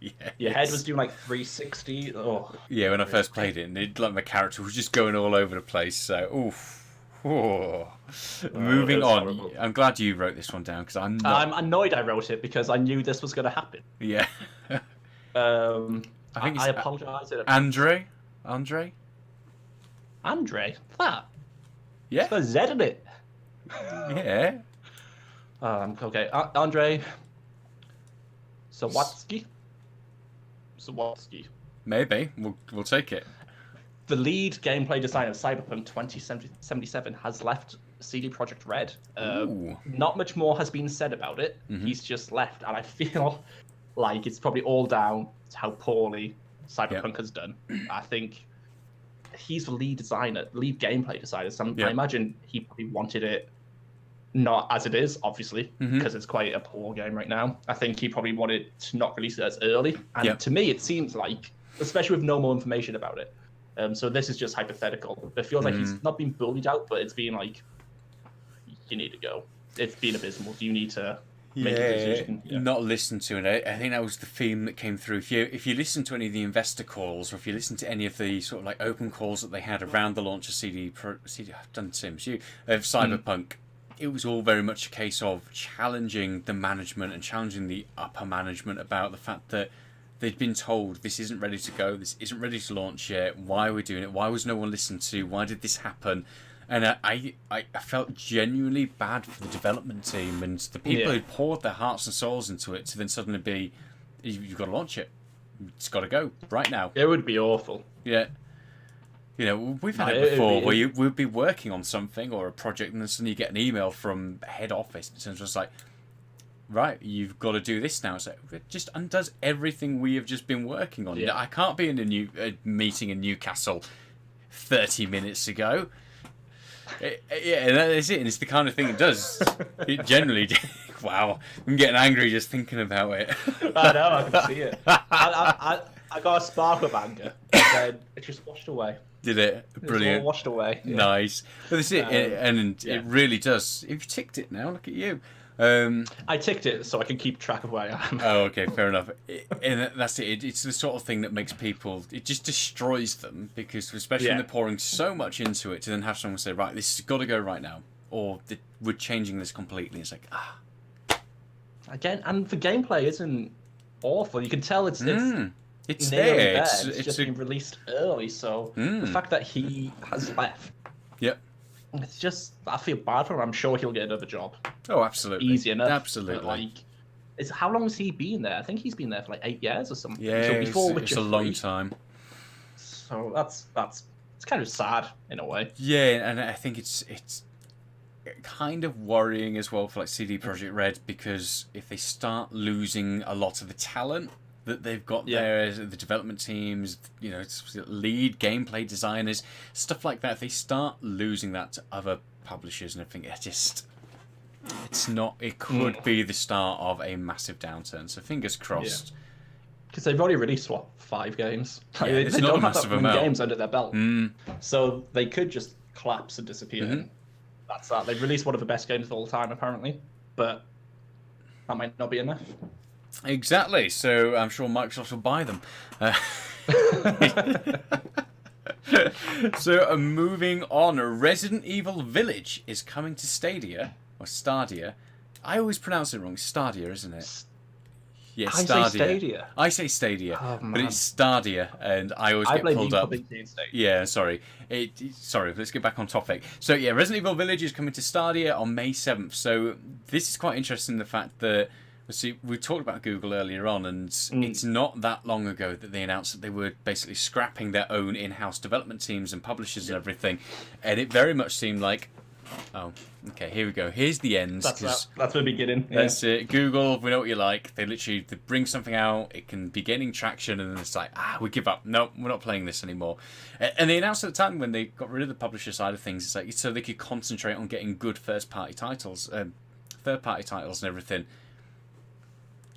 Speaker 1: Yeah,
Speaker 2: your head was doing 360. Oh.
Speaker 1: Yeah, when I first played it, and my character was just going all over the place. So, oof. Oh. Moving on. Horrible. I'm glad you wrote this one down because I'm
Speaker 2: annoyed I wrote it because I knew this was going to happen.
Speaker 1: Yeah.
Speaker 2: I apologise.
Speaker 1: Andre?
Speaker 2: That?
Speaker 1: Yeah.
Speaker 2: There's a Z in it.
Speaker 1: Yeah.
Speaker 2: Okay. Andre Sawatsky.
Speaker 1: Maybe. We'll take it.
Speaker 2: The lead gameplay designer of Cyberpunk 2077 has left CD Projekt Red. Not much more has been said about it. Mm-hmm. He's just left, and I feel like it's probably all down to how poorly Cyberpunk has done. I think he's the lead gameplay designer. So I imagine he probably wanted it not as it is, obviously, because it's quite a poor game right now. I think he probably wanted to not release it as early. And to me, it seems like, especially with no more information about it, so this is just hypothetical. It feels like he's not been bullied out, but it's been like, you need to go. It's been abysmal. You need to make a decision. Yeah.
Speaker 1: Not listen to it. I think that was the theme that came through. If you listen to any of the investor calls, or if you listen to any of the sort of open calls that they had around the launch of I've done Sims, of Cyberpunk, it was all very much a case of challenging the management and challenging the upper management about the fact that they'd been told this isn't ready to go, this isn't ready to launch yet, why are we doing it, why was no one listened to, why did this happen? And I felt genuinely bad for the development team and the people who poured their hearts and souls into it to then suddenly be, you've got to launch it, it's got to go right now.
Speaker 2: It would be awful.
Speaker 1: Yeah. We've had it before where you would be working on something or a project and then suddenly you get an email from head office and it's just like, right, you've got to do this now. So it just undoes everything we have just been working on. I can't be in a meeting in Newcastle 30 minutes ago. And that is it. And it's the kind of thing it does. It generally, wow, I'm getting angry just thinking about it.
Speaker 2: I know, I can see it. I got a spark of anger, and then it just washed away.
Speaker 1: Did it? Brilliant.
Speaker 2: It's all washed away. Yeah.
Speaker 1: Nice. But that's it. It really does. You've ticked it now. Look at you.
Speaker 2: I ticked it so I can keep track of where I am.
Speaker 1: Oh, okay, fair enough. And that's it. It's the sort of thing that makes people, it just destroys them because, especially when they're pouring so much into it, to then have someone say, right, this has got to go right now, or we're changing this completely. It's like,
Speaker 2: Again, and the gameplay isn't awful. You can tell it's
Speaker 1: there.
Speaker 2: It's just been released early, so the fact that he has left.
Speaker 1: Yep.
Speaker 2: It's just, I feel bad for him. I'm sure he'll get another job.
Speaker 1: Oh, absolutely.
Speaker 2: Easy enough.
Speaker 1: Absolutely.
Speaker 2: How long has he been there? I think he's been there for 8 years or something.
Speaker 1: Yeah,
Speaker 2: so before
Speaker 1: it's a long time.
Speaker 2: So that's it's kind of sad in a way.
Speaker 1: Yeah, and I think it's kind of worrying as well for CD Projekt Red because if they start losing a lot of the talent that they've got there, the development teams, lead gameplay designers, stuff like that. If they start losing that to other publishers and everything, it could be the start of a massive downturn. So fingers crossed.
Speaker 2: Because they've already released 5 games. They
Speaker 1: not
Speaker 2: don't
Speaker 1: a massive
Speaker 2: have that
Speaker 1: amount.
Speaker 2: games under their belt, so they could just collapse and disappear. That's that. They've released one of the best games of all time, apparently, but that might not be enough.
Speaker 1: Exactly. So I'm sure Microsoft will buy them. So moving on, Resident Evil Village is coming to Stadia or Stadia. I always pronounce it wrong. Stadia, isn't it? Yeah, Stadia.
Speaker 2: I say Stadia.
Speaker 1: I say Stadia, but it's Stadia, and I always get pulled up. Yeah, sorry. Sorry, let's get back on topic. So yeah, Resident Evil Village is coming to Stadia on May 7th. So this is quite interesting, the fact that, see, we talked about Google earlier on, and it's not that long ago that they announced that they were basically scrapping their own in-house development teams and publishers and everything, and it very much seemed like Oh, okay, here we go. Here's the end.
Speaker 2: That's the beginning. Yeah.
Speaker 1: That's it. Google, we know what you like. They bring something out. It can be gaining traction, and then it's like, we give up. No, we're not playing this anymore. And they announced at the time when they got rid of the publisher side of things, it's like so they could concentrate on getting good third-party titles and everything.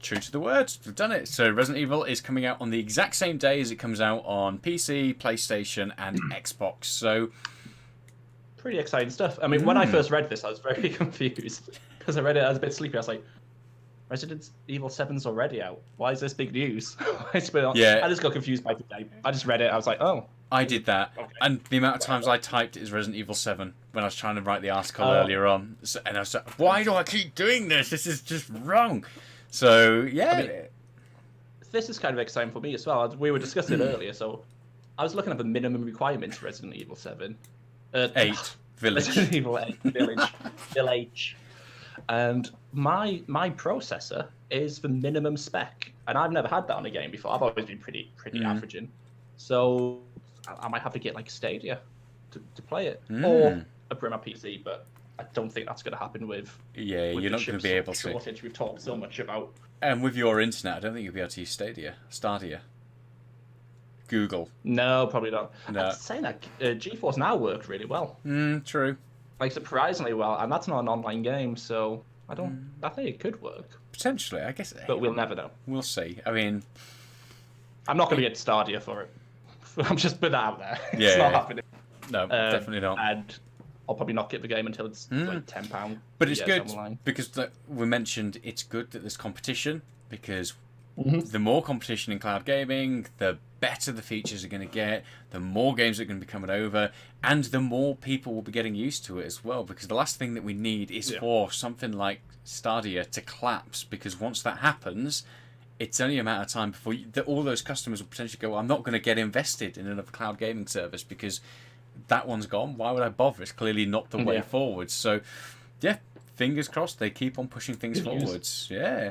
Speaker 1: True to the words, we've done it. So Resident Evil is coming out on the exact same day as it comes out on PC, PlayStation, and Xbox. So
Speaker 2: pretty exciting stuff. I mean, when I first read this, I was very confused because I read it, I was a bit sleepy. I was like, Resident Evil 7's already out. Why is this big news?
Speaker 1: Yeah.
Speaker 2: I just got confused by the game. I just read it. I was like, oh.
Speaker 1: I did that. Okay. And the amount of times I typed it as Resident Evil 7 when I was trying to write the article earlier on. And I was like, why do I keep doing this? This is just wrong. So, yeah.
Speaker 2: I mean, this is kind of exciting for me as well. We were discussing it earlier, so I was looking at the minimum requirements for Resident Evil 7.
Speaker 1: 8. Village.
Speaker 2: Resident Evil 8. Village. And my processor is the minimum spec. And I've never had that on a game before. I've always been pretty averaging. So I might have to get like Stadia to play it. Or upgrade my PC, but I don't think that's going to happen with
Speaker 1: you're not going to be able to.
Speaker 2: We've talked so much about.
Speaker 1: And with your internet, I don't think you'll be able to use Stadia. Google.
Speaker 2: No, probably not.
Speaker 1: No.
Speaker 2: I'm saying that GeForce Now worked really well.
Speaker 1: True.
Speaker 2: Like surprisingly well, and that's not an online game, so I think it could work.
Speaker 1: Potentially, I guess.
Speaker 2: But we'll never know.
Speaker 1: We'll see. I mean,
Speaker 2: I'm not going to get Stadia for it. I'm just put that out there.
Speaker 1: Yeah.
Speaker 2: It's not happening.
Speaker 1: No, definitely not.
Speaker 2: And I'll probably not get the game until it's like £10.
Speaker 1: But it's good because we mentioned it's good that there's competition because the more competition in cloud gaming, the better the features are going to get, the more games are going to be coming over, and the more people will be getting used to it as well. Because the last thing that we need is for something like Stadia to collapse, because once that happens, it's only a matter of time before all those customers will potentially go, I'm not going to get invested in another cloud gaming service because that one's gone. Why would I bother? It's clearly not the way forward. So, yeah, fingers crossed they keep on pushing things forwards. Yeah.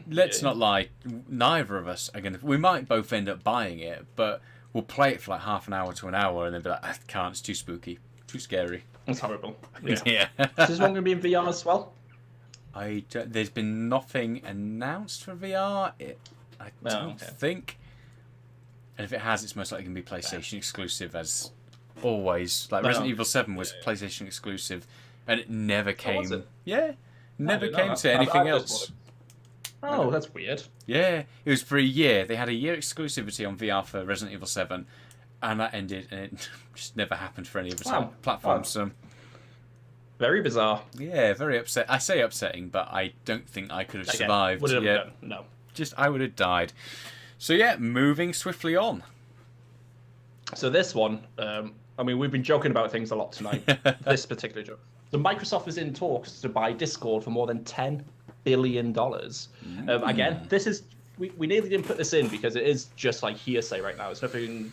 Speaker 1: Let's not lie. Neither of us are going to... We might both end up buying it, but we'll play it for like half an hour to an hour and then be like, I can't. It's too spooky. Too scary.
Speaker 2: It's horrible.
Speaker 1: Yeah.
Speaker 2: Is this one going to be in VR as well?
Speaker 1: There's been nothing announced for VR. I don't think. And if it has, it's most likely going to be PlayStation exclusive, as always. Like Resident Evil 7 was PlayStation exclusive, and it never came.
Speaker 2: Was it?
Speaker 1: Yeah, never came to anything else.
Speaker 2: Oh, that's weird.
Speaker 1: Yeah, it was for a year. They had a year exclusivity on VR for Resident Evil 7, and that ended, and it just never happened for any of the platforms. So.
Speaker 2: Very bizarre.
Speaker 1: Yeah, very upset. I say upsetting, but I don't think I could have survived.
Speaker 2: Would have done. No.
Speaker 1: I would have died. So yeah, moving swiftly on.
Speaker 2: So this one, I mean, we've been joking about things a lot tonight. This particular joke. So Microsoft is in talks to buy Discord for more than $10 billion. Again, this is we nearly didn't put this in because it is just like hearsay right now. It's nothing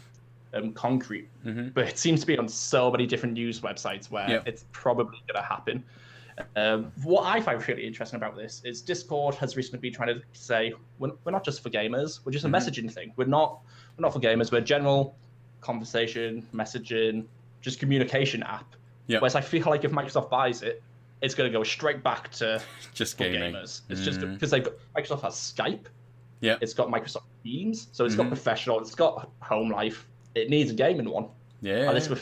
Speaker 2: concrete, but it seems to be on so many different news websites where it's probably going to happen. What I find really interesting about this is Discord has recently been trying to say we're not just for gamers, we're just a messaging thing. We're not for gamers. We're a general conversation, messaging, just communication app. Whereas I feel like if Microsoft buys it, it's going to go straight back to
Speaker 1: just gaming.
Speaker 2: Gamers. It's just because Microsoft has Skype.
Speaker 1: Yeah,
Speaker 2: it's got Microsoft Teams, so it's got professional, it's got home life. It needs a gaming one.
Speaker 1: Yeah,
Speaker 2: and this would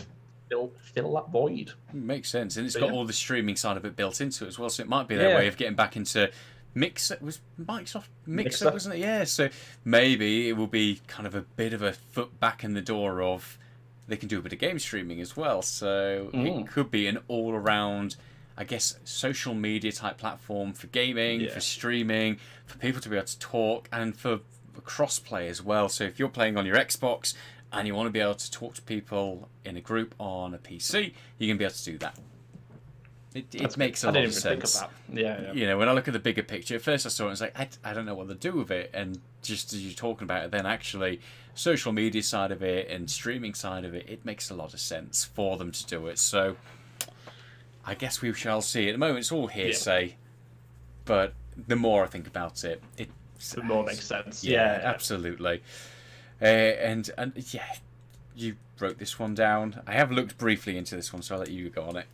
Speaker 2: fill that void.
Speaker 1: Makes sense, and it's got all the streaming side of it built into it as well. So it might be their way of getting back into Mixer. It was Microsoft Mixer, wasn't it? Yeah. So maybe it will be kind of a bit of a foot back in the door of they can do a bit of game streaming as well. So it could be an all-around, I guess, social media type platform for gaming, for streaming, for people to be able to talk, and for cross-play as well. So if you're playing on your Xbox and you want to be able to talk to people in a group on a PC, you can be able to do that. It makes a lot of sense.
Speaker 2: Think of that. Yeah.
Speaker 1: You know, when I look at the bigger picture, at first I saw it and was like, I don't know what to do with it. And just as you're talking about it, then actually social media side of it and streaming side of it, it makes a lot of sense for them to do it. So I guess we shall see. At the moment, it's all hearsay. But the more I think about it,
Speaker 2: the more makes sense.
Speaker 1: Yeah, absolutely. And yeah, you wrote this one down. I have looked briefly into this one, so I'll let you go on it.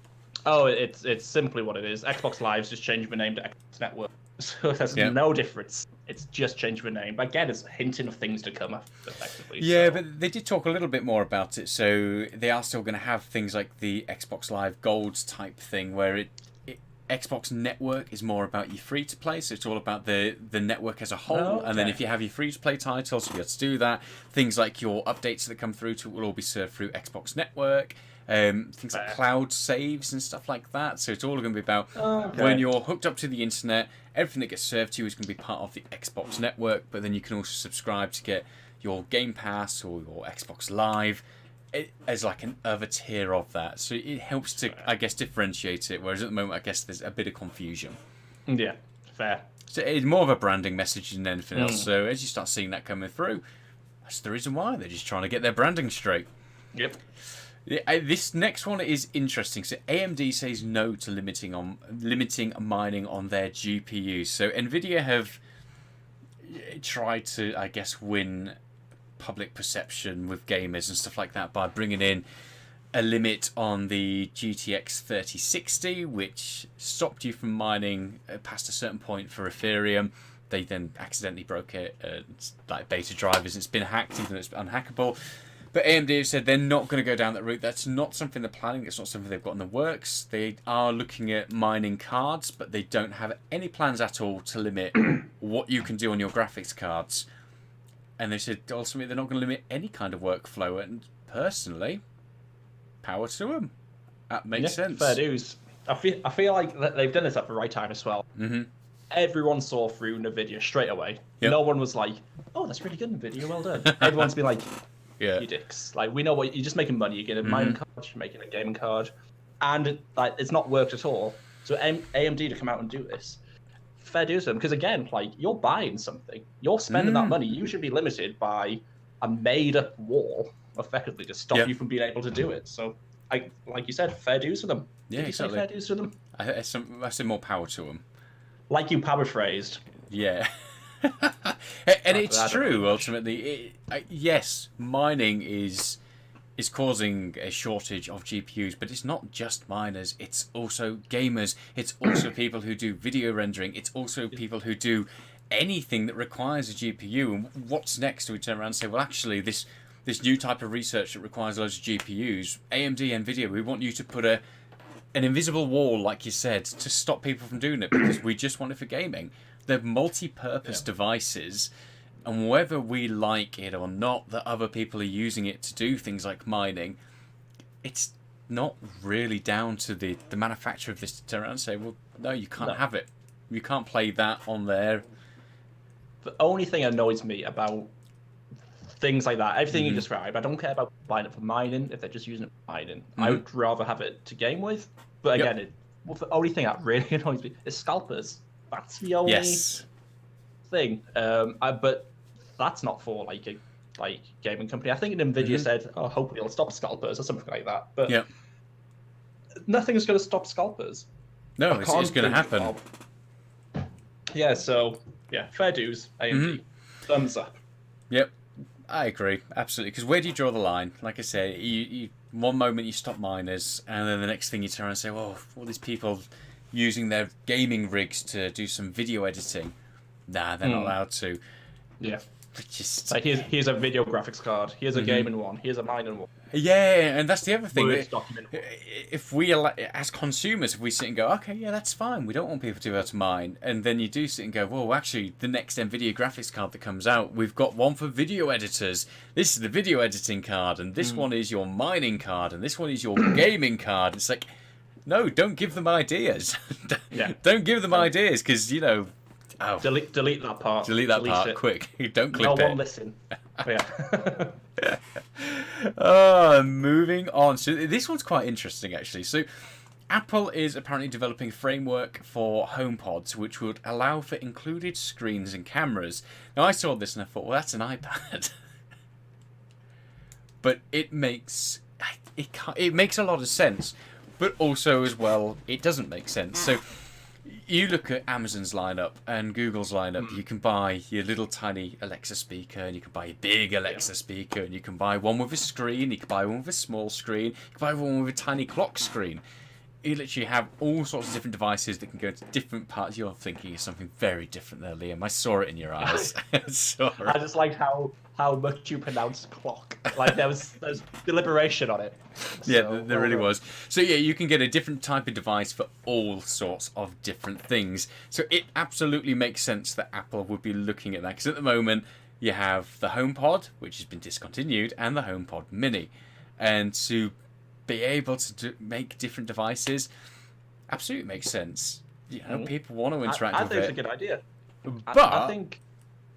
Speaker 2: Oh, it's simply what it is. Xbox Live's just changed the name to Xbox Network, so there's no difference. It's just changed the name. But again, it's hinting of things to come, effectively.
Speaker 1: Yeah, but they did talk a little bit more about it, so they are still going to have things like the Xbox Live Gold type thing, where Xbox Network is more about your free-to-play, so it's all about the network as a whole, and then if you have your free-to-play titles, you'll be able to do that. Things like your updates that come through to it will all be served through Xbox Network. Things like cloud saves and stuff like that. So it's all going to be about when you're hooked up to the internet, everything that gets served to you is going to be part of the Xbox Network, but then you can also subscribe to get your Game Pass or your Xbox Live as like an other tier of that. So it helps to, I guess, differentiate it, whereas at the moment, I guess there's a bit of confusion.
Speaker 2: Yeah, fair.
Speaker 1: So it's more of a branding message than anything else. So as you start seeing that coming through, that's the reason why. They're just trying to get their branding straight.
Speaker 2: Yep.
Speaker 1: This next one is interesting. So AMD says no to limiting mining on their GPUs. So Nvidia have tried to, I guess, win public perception with gamers and stuff like that by bringing in a limit on the GTX 3060, which stopped you from mining past a certain point for Ethereum. They then accidentally broke it, like beta drivers. It's been hacked, even though it's unhackable. But AMD have said they're not going to go down that route. That's not something they're planning. It's not something they've got in the works. They are looking at mining cards, but they don't have any plans at all to limit what you can do on your graphics cards. And they said ultimately they're not going to limit any kind of workflow. And personally, power to them. That makes sense.
Speaker 2: Fair dues. I feel like they've done this at the right time as well.
Speaker 1: Mm-hmm.
Speaker 2: Everyone saw through NVIDIA straight away. Yep. No one was like, "Oh, that's really good, NVIDIA. Well done." Everyone's been like, "Yeah, you dicks! Like, we know what you're just making money. You're getting a mining card. You're making a gaming card, and like it's not worked at all." So AMD to come out and do this, fair dues to them, because again, like you're buying something, you're spending that money. You should be limited by a made-up wall, effectively, to stop you from being able to do it. So, like you said, fair dues to them.
Speaker 1: Yeah,
Speaker 2: Did you say fair dues to them?
Speaker 1: I say more power to them.
Speaker 2: Like you paraphrased.
Speaker 1: Yeah. And it's true, ultimately. Yes, mining is causing a shortage of GPUs, but it's not just miners. It's also gamers. It's also people who do video rendering. It's also people who do anything that requires a GPU. And what's next? Do we turn around and say, well, actually, this new type of research that requires loads of GPUs, AMD, NVIDIA, we want you to put an invisible wall, like you said, to stop people from doing it because we just want it for gaming. They're multi-purpose devices, and whether we like it or not that other people are using it to do things like mining, it's not really down to the manufacturer of this to turn around and say, well, no, you can't have it. You can't play that on there.
Speaker 2: The only thing that annoys me about things like that, everything you describe, I don't care about buying it for mining if they're just using it for mining. I would rather have it to game with. But again, the only thing that really annoys me is scalpers. That's the only thing. But that's not for like a gaming company. I think NVIDIA said, "Oh, hopefully it'll stop scalpers" or something like that. But nothing is going to stop scalpers.
Speaker 1: No, it's going to happen.
Speaker 2: So fair dues, AMD. Thumbs up.
Speaker 1: Yep, I agree absolutely. Because where do you draw the line? Like I say, you one moment you stop miners, and then the next thing you turn and say, "Well, all these people using their gaming rigs to do some video editing." Nah, they're not allowed to. Yeah.
Speaker 2: Just like here's a video graphics card. Here's a gaming one. Here's a mining one.
Speaker 1: Yeah, and that's the other thing. If we, as consumers, if we sit and go, okay, yeah, that's fine. We don't want people to be able to mine. And then you do sit and go, well, actually, the next NVIDIA graphics card that comes out, we've got one for video editors. This is the video editing card, and this one is your mining card, and this one is your gaming card. It's like, no, don't give them ideas. Don't give them ideas, because, you know... Oh.
Speaker 2: Delete that part.
Speaker 1: Delete that part, it. Quick. Don't clip it.
Speaker 2: No one listen.
Speaker 1: Moving on. So this one's quite interesting, actually. So Apple is apparently developing a framework for HomePods, which would allow for included screens and cameras. Now, I saw this and I thought, well, that's an iPad. But it makes a lot of sense. But also, as well, it doesn't make sense. So... you look at Amazon's lineup and Google's lineup, you can buy your little tiny Alexa speaker, and you can buy a big Alexa speaker, and you can buy one with a screen, you can buy one with a small screen, you can buy one with a tiny clock screen. you literally have all sorts of different devices that can go to different parts. You're thinking of something very different there, Liam. I saw it in your eyes. Sorry.
Speaker 2: I just liked how much you pronounced clock. Like there's deliberation on it.
Speaker 1: Yeah, there really was. So yeah, you can get a different type of device for all sorts of different things. So it absolutely makes sense that Apple would be looking at that, because at the moment you have the HomePod, which has been discontinued, and the HomePod Mini, and to be able to make different devices absolutely makes sense. You know, people want to interact with it.
Speaker 2: I think it's a good idea.
Speaker 1: But
Speaker 2: I think.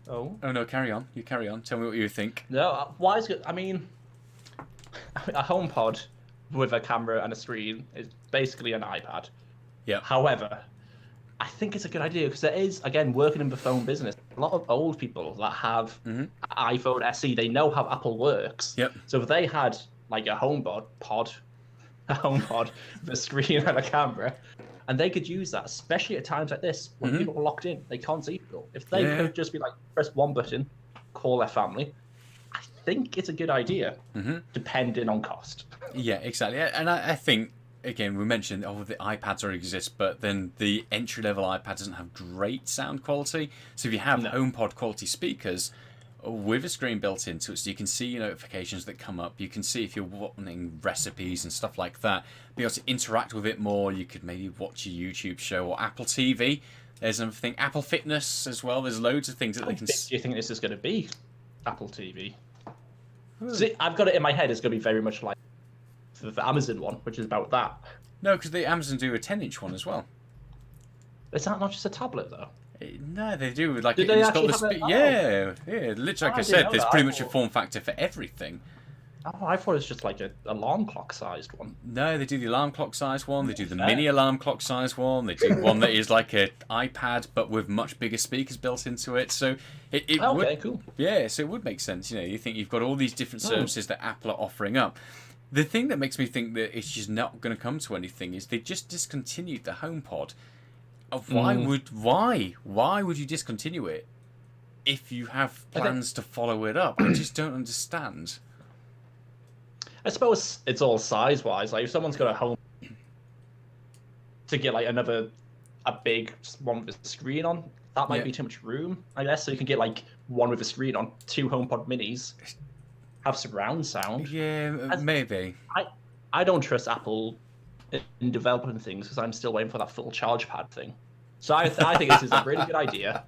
Speaker 2: Oh
Speaker 1: no, carry on. You carry on. Tell me what you think.
Speaker 2: No, why is it? I mean, a HomePod with a camera and a screen is basically an iPad.
Speaker 1: Yeah.
Speaker 2: However, I think it's a good idea because there is, again, working in the phone business, a lot of old people that have iPhone SE, they know how Apple works.
Speaker 1: Yep.
Speaker 2: So if they had like a HomePod with a screen and a camera, and they could use that, especially at times like this when people are locked in, they can't see people. If they could just be like, press one button, call their family, I think it's a good idea, depending on cost.
Speaker 1: Yeah, exactly. And I think, again, we mentioned, the iPads already exist, but then the entry-level iPad doesn't have great sound quality. So if you have HomePod quality speakers with a screen built into it, so you can see your notifications that come up, you can see if you're wanting recipes and stuff like that, be able to interact with it more. You could maybe watch a YouTube show or Apple TV. There's another thing, Apple Fitness as well. There's loads of things that they can.
Speaker 2: Do you think this is going to be Apple TV? See, I've got it in my head. It's going to be very much like the Amazon one, which is about that.
Speaker 1: No, because the Amazon do a 10-inch one as well.
Speaker 2: Is that not just a tablet though?
Speaker 1: No, they do. Like,
Speaker 2: Did they actually have it?
Speaker 1: Yeah. Literally, like I said, there's pretty much a form factor for everything.
Speaker 2: Oh, I thought it was just like an alarm clock sized one.
Speaker 1: No, they do the alarm clock size one. They do the mini alarm clock size one. They do one that is like an iPad but with much bigger speakers built into it. So it would,
Speaker 2: cool.
Speaker 1: Yeah, so it would make sense. You know, you think you've got all these different services that Apple are offering up. The thing that makes me think that it's just not going to come to anything is they just discontinued the HomePod. Why would you discontinue it if you have plans to follow it up? I just don't understand.
Speaker 2: I suppose it's all size wise. Like if someone's got a home to get like a big one with a screen on, that might be too much room, I guess. So you can get like one with a screen on, 2 HomePod minis, have surround sound.
Speaker 1: Yeah, maybe.
Speaker 2: I don't trust Apple in developing things because I'm still waiting for that full charge pad thing. So I think this is a really good idea,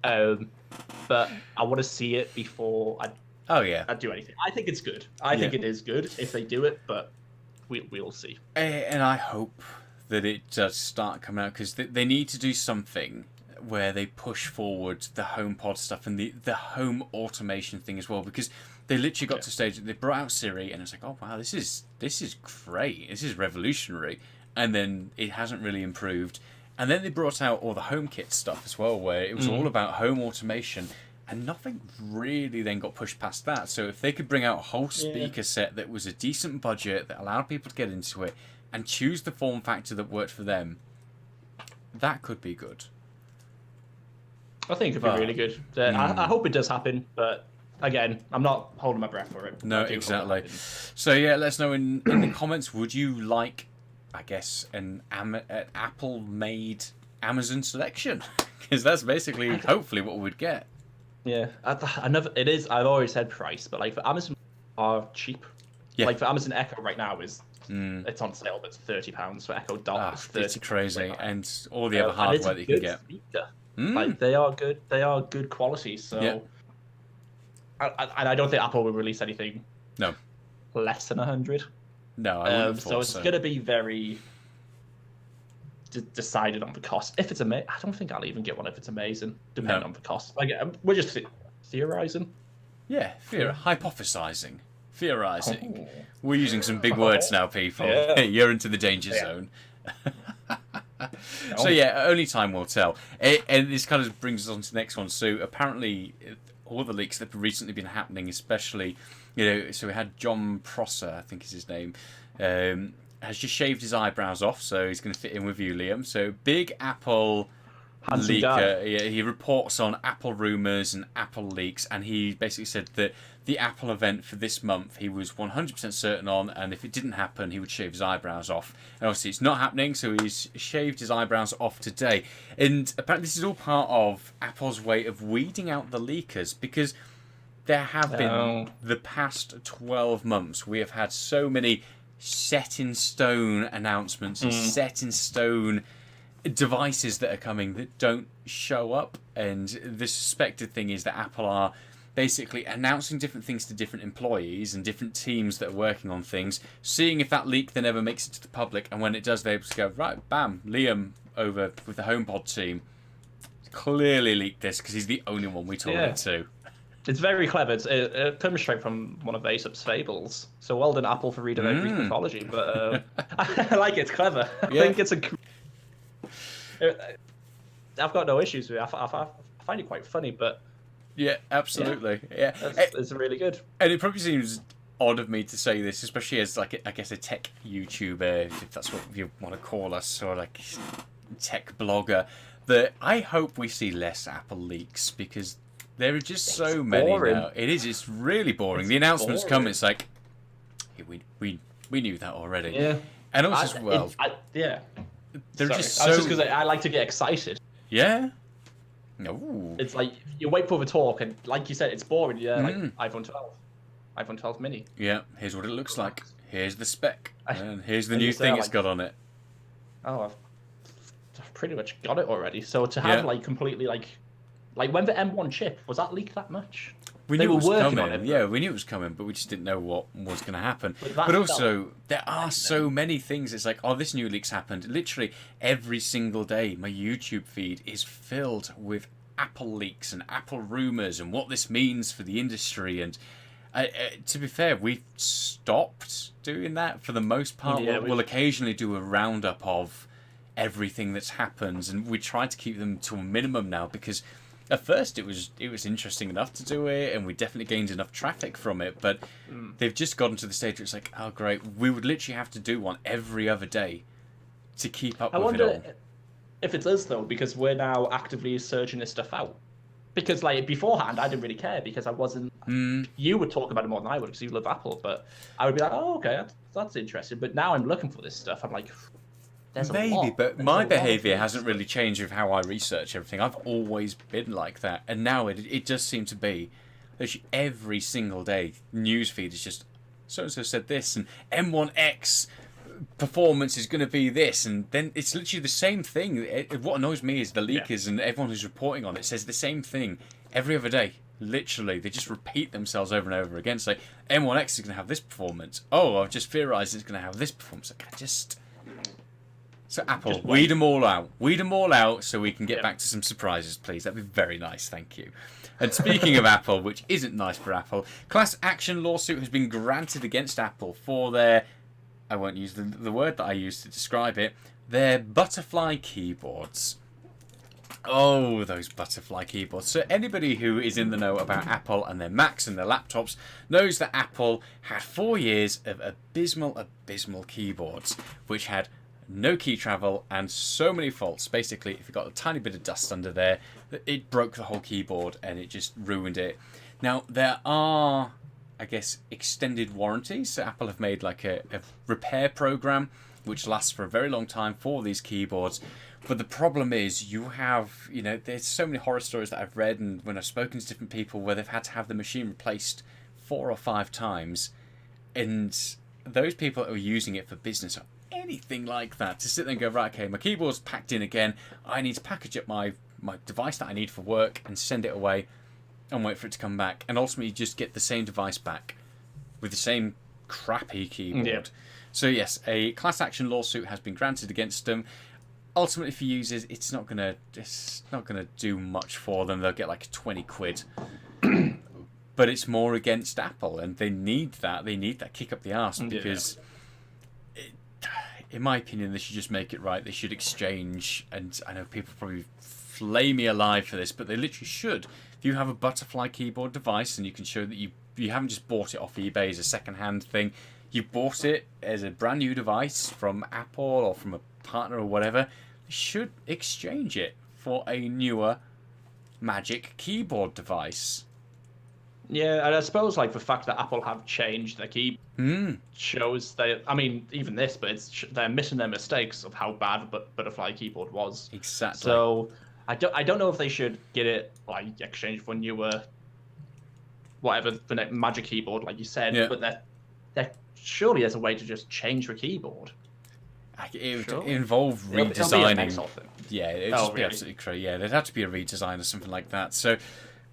Speaker 2: but I want to see it before I do anything. I think it's good. I think it is good if they do it, but we'll see.
Speaker 1: And I hope that it does start coming out, because they need to do something where they push forward the HomePod stuff and the home automation thing as well, because they literally got to a stage that they brought out Siri and it's like, oh wow, this is great, this is revolutionary, and then it hasn't really improved. And then they brought out all the HomeKit stuff as well, where it was all about home automation, and nothing really then got pushed past that. So if they could bring out a whole speaker set that was a decent budget, that allowed people to get into it and choose the form factor that worked for them, that could be good.
Speaker 2: I think it could be really good. I hope it does happen, but again, I'm not holding my breath for it.
Speaker 1: No, exactly. So yeah, let us know in the comments, would you like, I guess, an Apple-made Amazon selection? Because that's basically, hopefully, what we'd get.
Speaker 2: Yeah, it is. I've always said price, but like for Amazon are cheap. Yeah. Like for Amazon Echo right now it's on sale, but it's £30 for Echo Dot.
Speaker 1: It's crazy, and all the other hardware that you can get.
Speaker 2: Like they are good. They are good quality. So, I don't think Apple will release anything.
Speaker 1: No.
Speaker 2: Less than 100.
Speaker 1: No, I wouldn't
Speaker 2: so it's going to be very decided on the cost. If it's amazing, I don't think I'll even get one if it's amazing, depending on the cost. Again, we're just theorizing.
Speaker 1: Yeah, hypothesizing, theorizing. Oh. We're using some big words now, people. Yeah. You're into the danger zone. So yeah, only time will tell. And this kind of brings us on to the next one. So apparently, all the leaks that have recently been happening, especially, so we had John Prosser, I think is his name, has just shaved his eyebrows off, so he's going to fit in with you, Liam. So Big Apple
Speaker 2: Handsome guy.
Speaker 1: leaker. He reports on Apple rumors and Apple leaks, and he basically said that the Apple event for this month he was 100% certain on, and if it didn't happen, he would shave his eyebrows off. And obviously, it's not happening, so he's shaved his eyebrows off today. And apparently, this is all part of Apple's way of weeding out the leakers, because there have been the past 12 months we have had so many set in stone announcements and set in stone devices that are coming that don't show up. And the suspected thing is that Apple are basically announcing different things to different employees and different teams that are working on things, seeing if that leak then ever makes it to the public, and when it does, they just go, right, bam, Liam over with the HomePod team clearly leaked this because he's the only one we told it to.
Speaker 2: It's very clever. It comes straight from one of Aesop's fables. So well done, Apple, for reading Greek mythology. But I like it. It's clever. I think it's a... I've got no issues with it. I find it quite funny, but...
Speaker 1: Yeah, absolutely. Yeah,
Speaker 2: it's really good.
Speaker 1: And it probably seems odd of me to say this, especially as, like, I guess a tech YouTuber, if that's what you want to call us, or like tech blogger, that I hope we see less Apple leaks, because there are just so many now. It is. It's really boring. The announcements come. It's like, we knew that already.
Speaker 2: Yeah.
Speaker 1: And also as well. They're just so...
Speaker 2: I was just because I like to get excited.
Speaker 1: Yeah. No.
Speaker 2: It's like you wait for the talk, and like you said, it's boring. Yeah, like iPhone 12, iPhone 12 mini.
Speaker 1: Yeah. Here's what it looks like. Here's the spec, and here's the new thing it's got on it.
Speaker 2: Oh, I've pretty much got it already. So to have like completely like when the M1 chip was that leaked that much?
Speaker 1: We knew it was coming. Yeah, we knew it was coming, but we just didn't know what was going to happen. But also, there are so many things. It's like, oh, this new leak's happened. Literally every single day, my YouTube feed is filled with Apple leaks and Apple rumors and what this means for the industry. And to be fair, we've stopped doing that for the most part. Yeah, we'll occasionally do a roundup of everything that's happened, and we try to keep them to a minimum now, because at first it was interesting enough to do it, and we definitely gained enough traffic from it, but they've just gotten to the stage where it's like, oh great, we would literally have to do one every other day to keep up with it all. I wonder
Speaker 2: if it's us though, because we're now actively searching this stuff out. Because like beforehand, I didn't really care, because I wasn't. You would talk about it more than I would, because you love Apple, but I would be like, oh okay, that's interesting. But now I'm looking for this stuff. I'm like,
Speaker 1: maybe, but my behaviour hasn't really changed with how I research everything. I've always been like that, and now it does seem to be that every single day newsfeed is just so and so said this, and M1X performance is going to be this, and then it's literally the same thing. What annoys me is the leakers and everyone who's reporting on it says the same thing every other day. Literally, they just repeat themselves over and over again. Say M1X is going to have this performance. Oh, I've just theorised it's going to have this performance. Like, So Apple, weed them all out. Weed them all out so we can get back to some surprises, please. That'd be very nice, thank you. And speaking of Apple, which isn't nice for Apple, class action lawsuit has been granted against Apple for their, I won't use the word that I used to describe it, their butterfly keyboards. Oh, those butterfly keyboards. So anybody who is in the know about Apple and their Macs and their laptops knows that Apple had 4 years of abysmal keyboards, which had no key travel and so many faults. Basically, if you got a tiny bit of dust under there, it broke the whole keyboard and it just ruined it. Now, there are, I guess, extended warranties. So Apple have made like a repair program which lasts for a very long time for these keyboards. But the problem is you have, there's so many horror stories that I've read, and when I've spoken to different people where they've had to have the machine replaced 4 or 5 times, and those people who are using it for business are anything like that, to sit there and go, right, okay, my keyboard's packed in again, I need to package up my device that I need for work and send it away and wait for it to come back, and ultimately just get the same device back with the same crappy keyboard. Yeah. So yes, a class action lawsuit has been granted against them. Ultimately for users, it's not gonna do much for them. They'll get like 20 quid. But it's more against Apple, and they need that kick up the arse, because in my opinion, they should just make it right. They should exchange, and I know people probably flay me alive for this, but they literally should. If you have a butterfly keyboard device and you can show that you haven't just bought it off eBay as a second-hand thing, you bought it as a brand new device from Apple or from a partner or whatever, they should exchange it for a newer Magic Keyboard device.
Speaker 2: Yeah, and I suppose like the fact that Apple have changed their keyboard shows they. I mean, even this, but they're missing their mistakes of how bad Butterfly keyboard was.
Speaker 1: Exactly.
Speaker 2: So I don't know if they should get it like exchange for newer, whatever the next Magic Keyboard, like you said.
Speaker 1: Yeah.
Speaker 2: But there surely there's a way to just change the keyboard.
Speaker 1: It would involve redesigning.
Speaker 2: It'll be
Speaker 1: yeah, it'd just be absolutely crazy. Yeah, there'd have to be a redesign or something like that. So.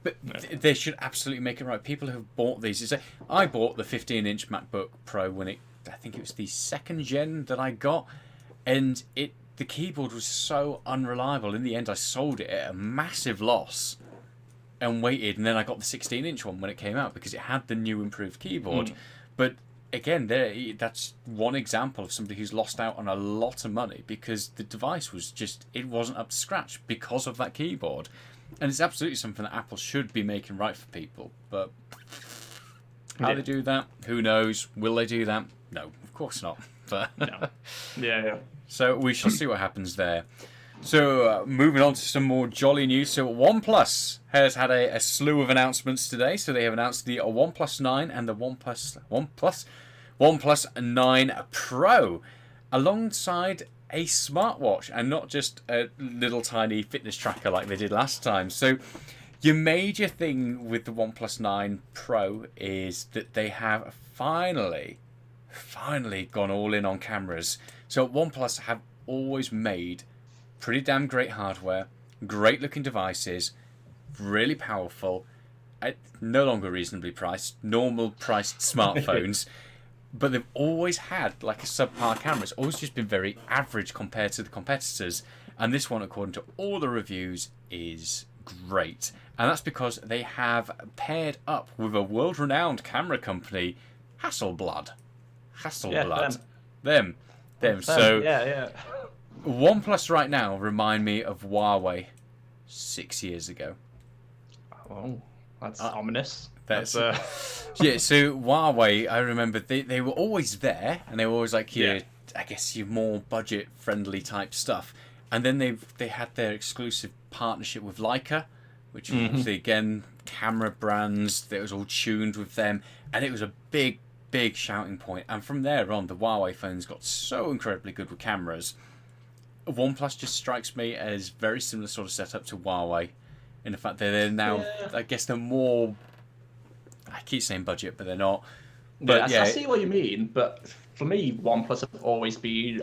Speaker 1: But they should absolutely make it right. People who have bought these, I bought the 15-inch MacBook Pro when I think it was the second gen that I got, and the keyboard was so unreliable. In the end, I sold it at a massive loss and waited, and then I got the 16-inch one when it came out because it had the new improved keyboard. But again, that's one example of somebody who's lost out on a lot of money because the device it wasn't up to scratch because of that keyboard. And it's absolutely something that Apple should be making right for people. But how they do that, who knows? Will they do that? No, of course not. But
Speaker 2: no. Yeah.
Speaker 1: So we shall see what happens there. So moving on to some more jolly news. So OnePlus has had a slew of announcements today. So they have announced the OnePlus 9 and the OnePlus 9 Pro alongside a smartwatch and not just a little tiny fitness tracker like they did last time. So your major thing with the OnePlus 9 Pro is that they have finally gone all in on cameras. So OnePlus have always made pretty damn great hardware, great looking devices, really powerful, no longer reasonably priced, normal priced smartphones. But they've always had like a subpar camera. It's always just been very average compared to the competitors. And this one, according to all the reviews, is great. And that's because they have paired up with a world-renowned camera company, Hasselblad. Them. So
Speaker 2: yeah.
Speaker 1: OnePlus right now remind me of Huawei 6 years ago.
Speaker 2: Oh, that's ominous.
Speaker 1: Yeah, so Huawei, I remember they were always there, and they were always like I guess your more budget friendly type stuff. And then they had their exclusive partnership with Leica, which was again camera brands that was all tuned with them, and it was a big shouting point. And from there on, the Huawei phones got so incredibly good with cameras. OnePlus just strikes me as very similar sort of setup to Huawei, in the fact that they're now, I guess they're more. I keep saying budget, but they're not. But
Speaker 2: I see what you mean. But for me, OnePlus have always been.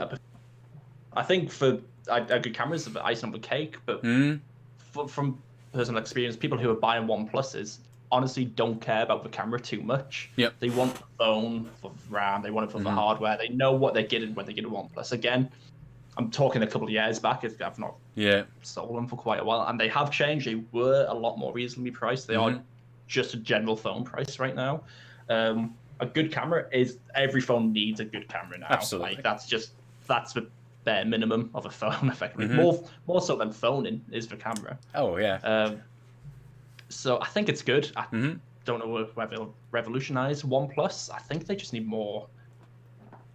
Speaker 2: I think for good cameras, the icing on the cake. But from personal experience, people who are buying OnePluses honestly don't care about the camera too much.
Speaker 1: Yep.
Speaker 2: They want the phone for RAM. They want it for the hardware. They know what they're getting when they get a OnePlus. Again, I'm talking a couple of years back. I've not sold them for quite a while, and they have changed. They were a lot more reasonably priced. They are just a general phone price right now. A good camera is every phone needs a good camera now.
Speaker 1: Absolutely.
Speaker 2: Like that's the bare minimum of a phone, effectively. More so than phoning is the camera.
Speaker 1: Oh yeah.
Speaker 2: So I think it's good. I don't know whether it'll revolutionize OnePlus. I think they just need more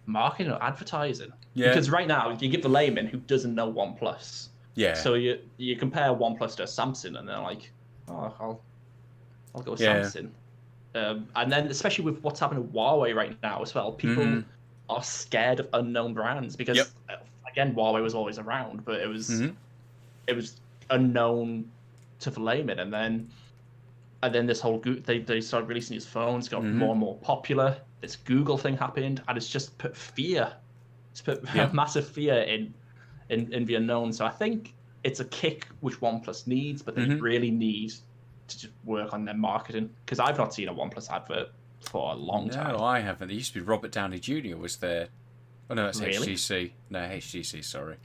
Speaker 2: marketing or advertising.
Speaker 1: Yeah.
Speaker 2: Because right now you give the layman who doesn't know OnePlus.
Speaker 1: Yeah.
Speaker 2: So you compare OnePlus to a Samsung, and they're like, oh, I'll go with Samsung. And then especially with what's happening with Huawei right now as well, people are scared of unknown brands because again, Huawei was always around, but it was unknown to the layman, and then this whole they started releasing these phones, got more and more popular. This Google thing happened, and it's just put fear. It's put massive fear in the unknown. So I think it's a kick which OnePlus needs, but they really need to just work on their marketing, because I've not seen a OnePlus advert for a long time.
Speaker 1: No, I haven't. It used to be Robert Downey Jr. was there. Oh no, that's
Speaker 2: Really?
Speaker 1: HTC. No, HTC. Sorry.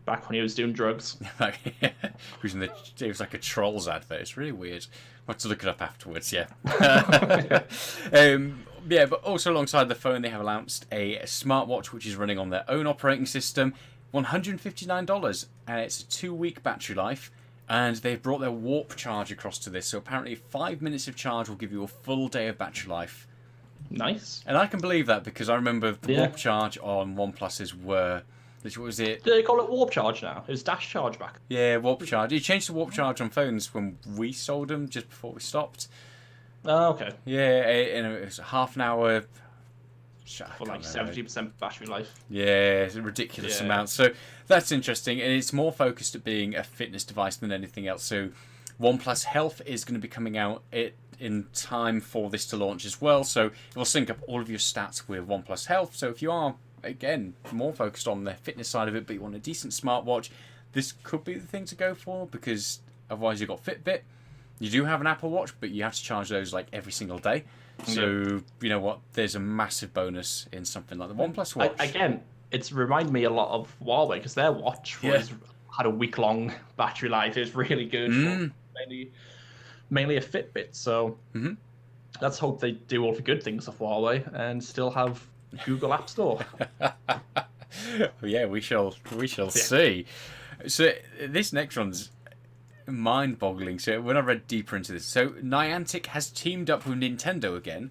Speaker 2: Back when he was doing drugs.
Speaker 1: It was like a Trolls advert. It's really weird. I'll have to look it up afterwards. Yeah. But also alongside the phone, they have announced a smartwatch which is running on their own operating system, $159, and it's a 2-week battery life. And they've brought their Warp charge across to this, so apparently 5 minutes of charge will give you a full day of battery life.
Speaker 2: Nice.
Speaker 1: And I can believe that, because I remember the Warp charge on OnePluses were Which was it?
Speaker 2: Do they call it warp charge now? It was dash charge back.
Speaker 1: Yeah, warp charge. You changed to warp charge on phones when we sold them just before we stopped.
Speaker 2: Oh, okay.
Speaker 1: Yeah, and it was half an hour.
Speaker 2: For like 70% battery life.
Speaker 1: Yeah, it's a ridiculous amount. So that's interesting, and it's more focused at being a fitness device than anything else. So OnePlus Health is going to be coming out in time for this to launch as well. So it will sync up all of your stats with OnePlus Health. So if you are, again, more focused on the fitness side of it, but you want a decent smartwatch, this could be the thing to go for, because otherwise you've got Fitbit. You do have an Apple Watch, but you have to charge those like every single day. So, you know what? There's a massive bonus in something like the OnePlus Watch.
Speaker 2: Again, it's reminded me a lot of Huawei, because their watch had a week-long battery life. It was really good for mainly a Fitbit. So let's hope they do all the good things of Huawei and still have Google App Store.
Speaker 1: Yeah, we shall see. So this next one's mind-boggling. So when I read deeper into this, so Niantic has teamed up with Nintendo again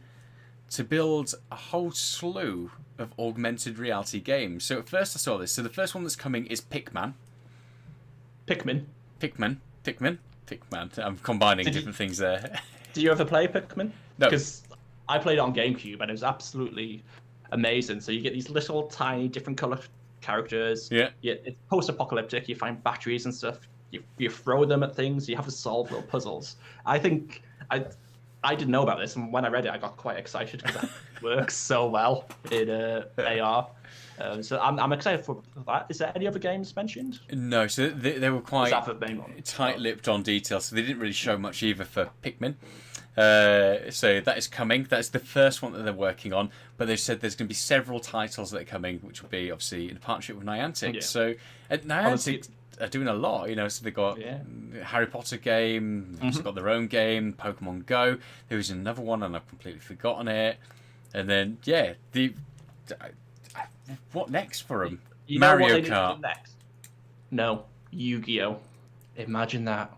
Speaker 1: to build a whole slew of augmented reality games. So at first I saw this. So the first one that's coming is Pikmin. I'm combining different things there.
Speaker 2: Did you ever play Pikmin?
Speaker 1: No.
Speaker 2: Because I played it on GameCube and it was absolutely amazing. So you get these little tiny different color characters.
Speaker 1: Yeah.
Speaker 2: It's post-apocalyptic. You find batteries and stuff. You throw them at things. You have to solve little puzzles. I think I didn't know about this, and when I read it, I got quite excited because it works so well in AR. So I'm excited for that. Is there any other games mentioned?
Speaker 1: No, so they were quite
Speaker 2: the
Speaker 1: tight-lipped on details, so they didn't really show much either for Pikmin. So that is coming. That's the first one that they're working on, but they've said there's going to be several titles that are coming, which will be obviously in partnership with Niantic. Yeah. So Niantic are doing a lot, you know. So they got Harry Potter game, they've got their own game, Pokemon Go. There was another one, and I've completely forgotten it. And then what next for them? Mario Kart.
Speaker 2: Next? No, Yu-Gi-Oh. Imagine that,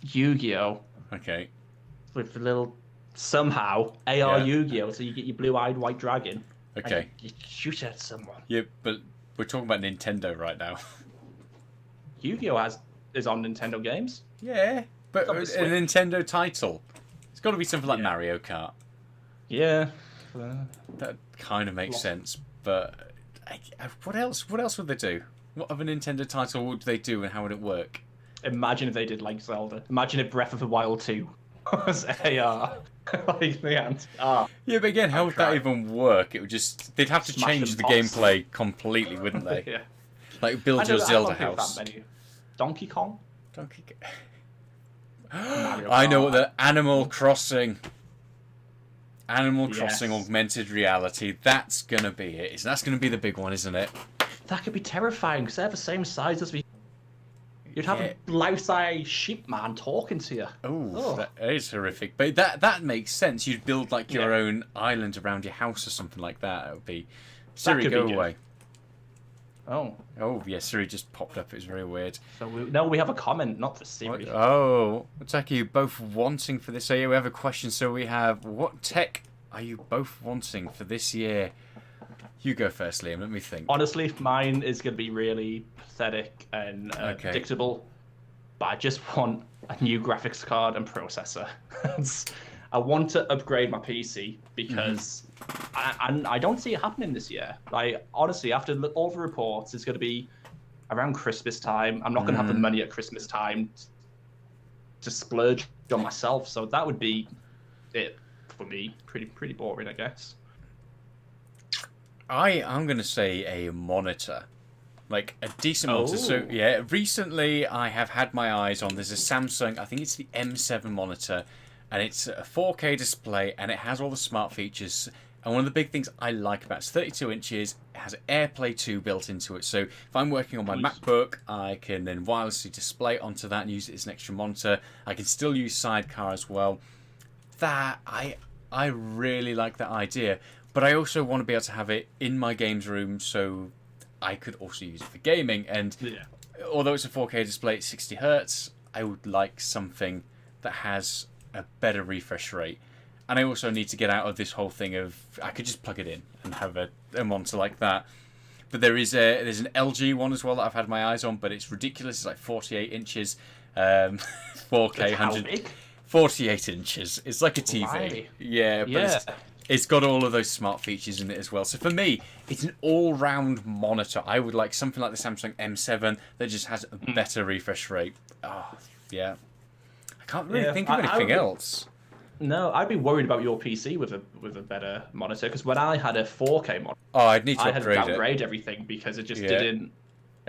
Speaker 2: Yu-Gi-Oh.
Speaker 1: Okay.
Speaker 2: With the little AR Yu-Gi-Oh, so you get your blue-eyed white dragon.
Speaker 1: Okay.
Speaker 2: You shoot at someone.
Speaker 1: Yeah, but we're talking about Nintendo right now.
Speaker 2: Yu-Gi-Oh is on Nintendo games.
Speaker 1: Yeah, but a Nintendo title. It's got to be something like Mario Kart.
Speaker 2: Yeah.
Speaker 1: That kind of makes sense, but what else? What else would they do? What other Nintendo title would they do, and how would it work?
Speaker 2: Imagine if they did like Zelda. Imagine if Breath of the Wild 2 was AR. Like the ant.
Speaker 1: Yeah, but again, how would that even work? It would they'd have to change the gameplay completely, wouldn't they?
Speaker 2: Yeah.
Speaker 1: Like build your Zelda house.
Speaker 2: Donkey Kong?
Speaker 1: I know what the Animal Crossing augmented reality. That's gonna be it. That's gonna be the big one, isn't it?
Speaker 2: That could be terrifying because they're the same size as we. You'd have a life-size sheep man talking to you.
Speaker 1: Oh, that is horrific. But that makes sense. You'd build like your own island around your house or something like that. It would be Siri, go away.
Speaker 2: Oh,
Speaker 1: yeah, Siri just popped up. It was very weird.
Speaker 2: So we have a comment, not for Siri.
Speaker 1: What's are you both wanting for this year? We have a question. So we have, what tech are you both wanting for this year? You go first, Liam. Let me think.
Speaker 2: Honestly, mine is going to be really pathetic and predictable. But I just want a new graphics card and processor. I want to upgrade my PC because I don't see it happening this year. Like, honestly, after all the reports, it's going to be around Christmas time. I'm not going to have the money at Christmas time to splurge on myself. So that would be it for me. Pretty boring, I guess.
Speaker 1: I'm going to say a monitor. Like a decent monitor. So, yeah, recently I have had my eyes on, there's a Samsung, I think it's the M7 monitor, and it's a 4K display, and it has all the smart features. And one of the big things I like about it, it's 32 inches, it has AirPlay 2 built into it. So if I'm working on my MacBook, I can then wirelessly display onto that and use it as an extra monitor. I can still use Sidecar as well. That, I really like that idea. But I also want to be able to have it in my games room so I could also use it for gaming. And although it's a 4K display at 60 Hz, I would like something that has a better refresh rate. And I also need to get out of this whole thing of I could just plug it in and have a monitor like that. But there's an LG one as well that I've had my eyes on, but it's ridiculous. It's like 48 inches, 4K,
Speaker 2: That's how
Speaker 1: 100,
Speaker 2: big?
Speaker 1: 48 inches. It's like a TV.
Speaker 2: Right.
Speaker 1: Yeah, but it's got all of those smart features in it as well. So for me, it's an all-round monitor. I would like something like the Samsung M7 that just has a better refresh rate. Oh, yeah. I can't really think of anything else.
Speaker 2: No, I'd be worried about your PC with a better monitor, because when I had a 4K monitor,
Speaker 1: I'd need to
Speaker 2: I had to
Speaker 1: upgrade
Speaker 2: downgrade everything because it just didn't.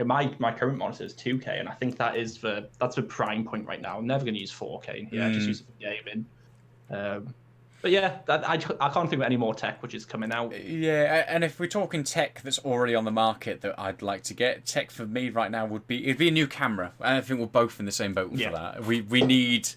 Speaker 2: My current monitor is 2K, and I think that's the prime point right now. I'm never going to use 4K in here. I just use it for gaming. But yeah, I can't think of any more tech which is coming out.
Speaker 1: Yeah, and if we're talking tech that's already on the market that I'd like to get, tech for me right now it'd be a new camera. I think we're both in the same boat for that. We need,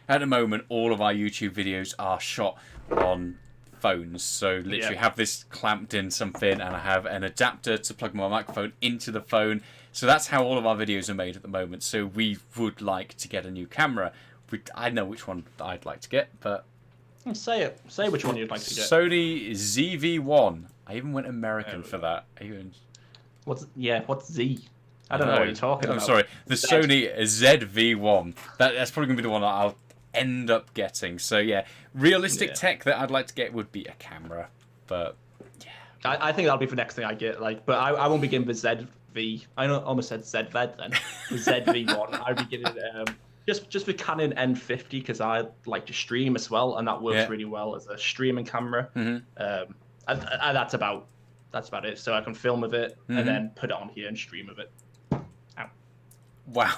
Speaker 1: at the moment, all of our YouTube videos are shot on phones. So literally have this clamped in something, and I have an adapter to plug my microphone into the phone. So that's how all of our videos are made at the moment. So we would like to get a new camera. I know which one I'd like to get, but...
Speaker 2: Say it. Say which one you'd like to get.
Speaker 1: Sony ZV-1. I even went American for that.
Speaker 2: What's Z? I don't know what you're talking about.
Speaker 1: I'm sorry. The Sony ZV-1. That's probably going to be the one that I'll end up getting. So yeah, realistic tech that I'd like to get would be a camera. But yeah.
Speaker 2: I think that'll be the next thing I get. But I won't begin with ZV. I almost said ZV then. The ZV-1. I'd be getting just with Canon N50 because I like to stream as well, and that works really well as a streaming camera. And that's about it. So I can film with it and then put it on here and stream with it. Ow.
Speaker 1: Wow.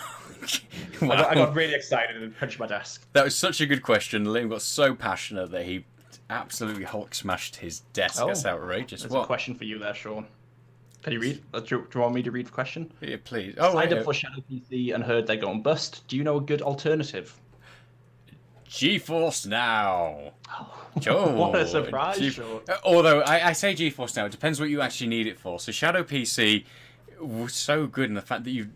Speaker 2: I got really excited and punched my desk.
Speaker 1: That was such a good question. Liam got so passionate that he absolutely Hulk smashed his desk. That's outrageous.
Speaker 2: There's a question for you there, Sean. Can you read? Do you want me to read the question?
Speaker 1: Yeah, please.
Speaker 2: Signed up for Shadow PC and heard they're going bust. Do you know a good alternative?
Speaker 1: GeForce Now.
Speaker 2: What a surprise, Sean.
Speaker 1: Although I say GeForce Now, it depends what you actually need it for. So Shadow PC was so good in the fact that you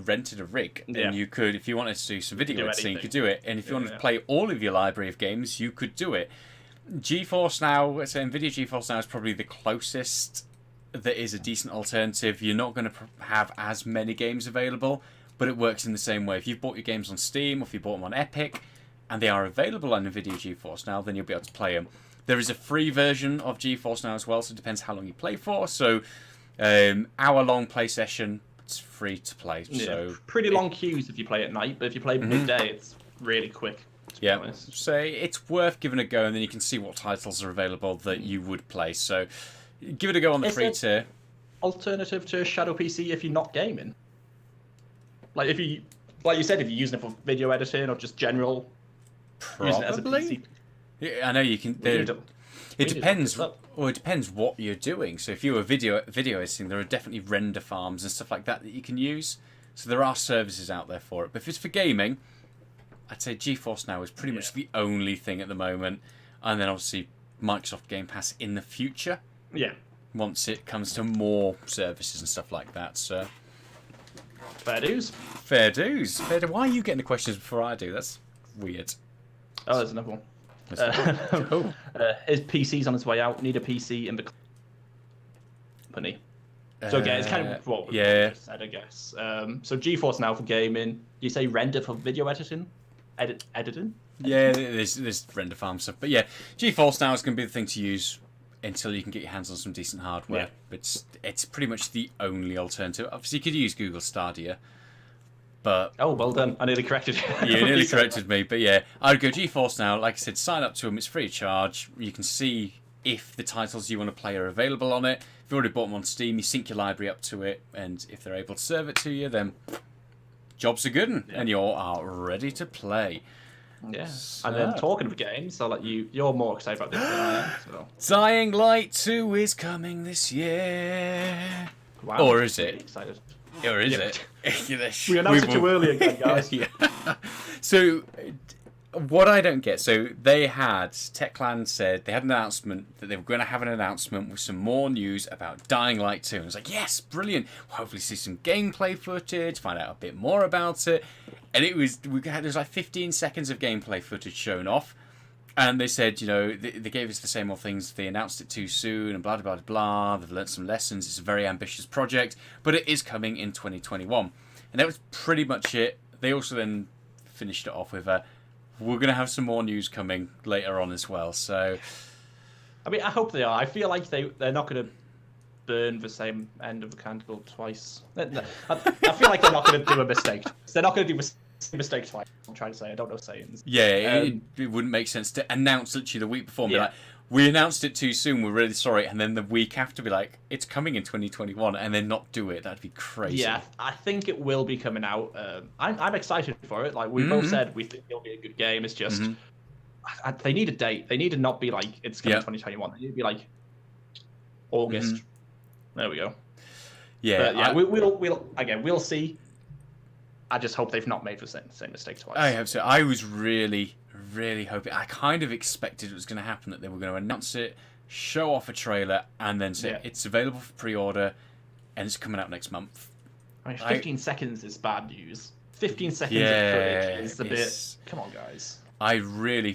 Speaker 1: rented a rig and you could, if you wanted to do some video editing, you could do it. And if you wanted to play all of your library of games, you could do it. GeForce Now, so NVIDIA GeForce Now is probably the closest that is a decent alternative. You're not going to have as many games available, but it works in the same way. If you've bought your games on Steam or if you bought them on Epic and they are available on NVIDIA GeForce Now, then you'll be able to play them. There is a free version of GeForce Now as well, so it depends how long you play for. So hour-long play session, it's free to play. So
Speaker 2: pretty long queues if you play at night, but if you play midday, it's really quick.
Speaker 1: So it's worth giving a go, and then you can see what titles are available that you would play. So give it a go on the free tier.
Speaker 2: Alternative to Shadow PC if you're not gaming. Like you said, if you're using it for video editing or just general.
Speaker 1: Probably.
Speaker 2: Using it as a PC.
Speaker 1: Yeah, I know you can. It depends. Or it depends what you're doing. So if you were video editing, there are definitely render farms and stuff like that you can use. So there are services out there for it. But if it's for gaming, I'd say GeForce Now is pretty much the only thing at the moment. And then obviously Microsoft Game Pass in the future.
Speaker 2: Yeah.
Speaker 1: Once it comes to more services and stuff like that, so.
Speaker 2: Fair dues.
Speaker 1: Fair dues. Why are you getting the questions before I do? That's weird.
Speaker 2: Oh, there's another one. His PC's on his way out. Need a PC in the company. So again, it's kind of what we just said, I guess. So GeForce Now for gaming. You say render for video editing? Editing?
Speaker 1: Yeah, there's render farm stuff. But yeah, GeForce Now is going to be the thing to use until you can get your hands on some decent hardware. But it's pretty much the only alternative. Obviously, you could use Google Stadia. But
Speaker 2: oh, well done. I nearly corrected you.
Speaker 1: You nearly corrected me. But yeah, I'd go GeForce Now. Like I said, sign up to them. It's free of charge. You can see if the titles you want to play are available on it. If you've already bought them on Steam, you sync your library up to it. And if they're able to serve it to you, then job's a good one. And you are ready to play.
Speaker 2: Yeah. So, and then talking of games, I'll let you... You're more excited about this than I am. So.
Speaker 1: Dying Light 2 is coming this year.
Speaker 2: Wow.
Speaker 1: Or is it?
Speaker 2: Excited.
Speaker 1: Or is it?
Speaker 2: We announced it too early again, guys.
Speaker 1: So, what I don't get, so they had, Techland said, they had an announcement that they were going to have an announcement with some more news about Dying Light 2. And I was like, yes, brilliant. We'll hopefully see some gameplay footage, find out a bit more about it. And there was like 15 seconds of gameplay footage shown off. And they said, they gave us the same old things. They announced it too soon and blah, blah, blah, blah. They've learnt some lessons. It's a very ambitious project, but it is coming in 2021. And that was pretty much it. They also then finished it off with, we're going to have some more news coming later on as well. So,
Speaker 2: I mean, I hope they are. I feel like they're not going to burn the same end of the candle twice. I feel like they're not going to do a mistake. They're not going to do a mistake twice. I'm trying to say. I don't know sayings.
Speaker 1: Yeah, it wouldn't make sense to announce literally the week before and be like, we announced it too soon, we're really sorry, and then the week after be like, it's coming in 2021, and then not do it. That'd be crazy.
Speaker 2: Yeah, I think it will be coming out. I'm excited for it. Like we both said, we think it'll be a good game. It's just they need a date. They need to not be like it's coming 2021. They need to be like August. There we go.
Speaker 1: Yeah,
Speaker 2: but yeah. We'll see. I just hope they've not made the same mistake twice.
Speaker 1: I hope so. I was really hoping. I kind of expected it was going to happen, that they were going to announce it, show off a trailer, and then say it's available for pre-order, and it's coming out next month.
Speaker 2: I mean, 15 seconds is bad news. 15 seconds of footage is a bit. Come on, guys.
Speaker 1: I really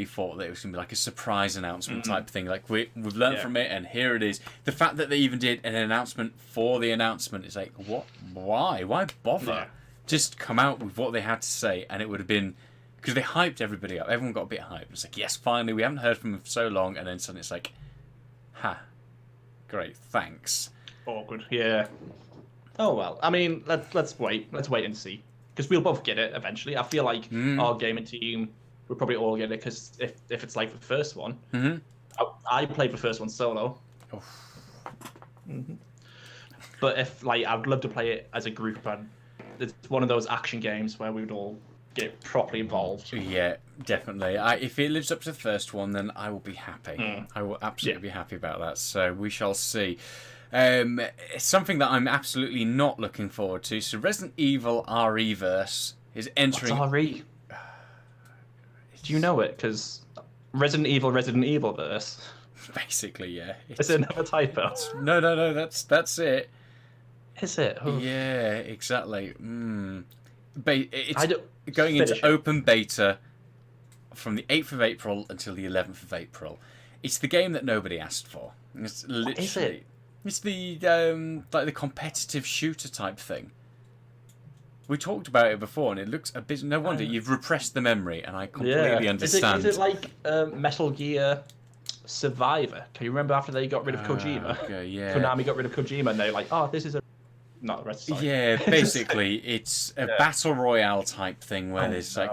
Speaker 1: thought that it was going to be like a surprise announcement type thing. Like we've learned from it, and here it is. The fact that they even did an announcement for the announcement is like, what? Why? Why bother?
Speaker 2: Yeah.
Speaker 1: Just come out with what they had to say, and it would have been, because they hyped everybody up. Everyone got a bit hyped. It's like, yes, finally, we haven't heard from them for so long, and then suddenly it's like, great, thanks.
Speaker 2: Awkward. Yeah. Oh well. I mean, let's wait. Let's wait and see, because we'll both get it eventually. I feel like our gaming team will probably all get it, because if it's like the first one, I played the first one solo. But if I'd love to play it as a group, and it's one of those action games where we would all get properly involved.
Speaker 1: Yeah, definitely. If it lives up to the first one, then I will be happy. I will absolutely be happy about that. So we shall see. Something that I'm absolutely not looking forward to. So Resident Evil RE-verse is entering.
Speaker 2: What's RE? Do you know it? Because Resident Evil verse.
Speaker 1: Basically, yeah.
Speaker 2: Is it another typo?
Speaker 1: No. That's it.
Speaker 2: Is it? Oh.
Speaker 1: Yeah, exactly. It's going into open beta from the 8th of April until the 11th of April. It's the game that nobody asked for. It's literally.
Speaker 2: What is it?
Speaker 1: It's the the competitive shooter type thing. We talked about it before, and it looks a bit. No wonder you've repressed the memory, and I completely understand.
Speaker 2: Is it like Metal Gear Survivor? Can you remember after they got rid of Kojima?
Speaker 1: Okay, yeah.
Speaker 2: Konami got rid of Kojima, and they're like, "Oh, this is a." Not the rest. Sorry.
Speaker 1: Yeah, basically, it's a battle royale type thing where there's like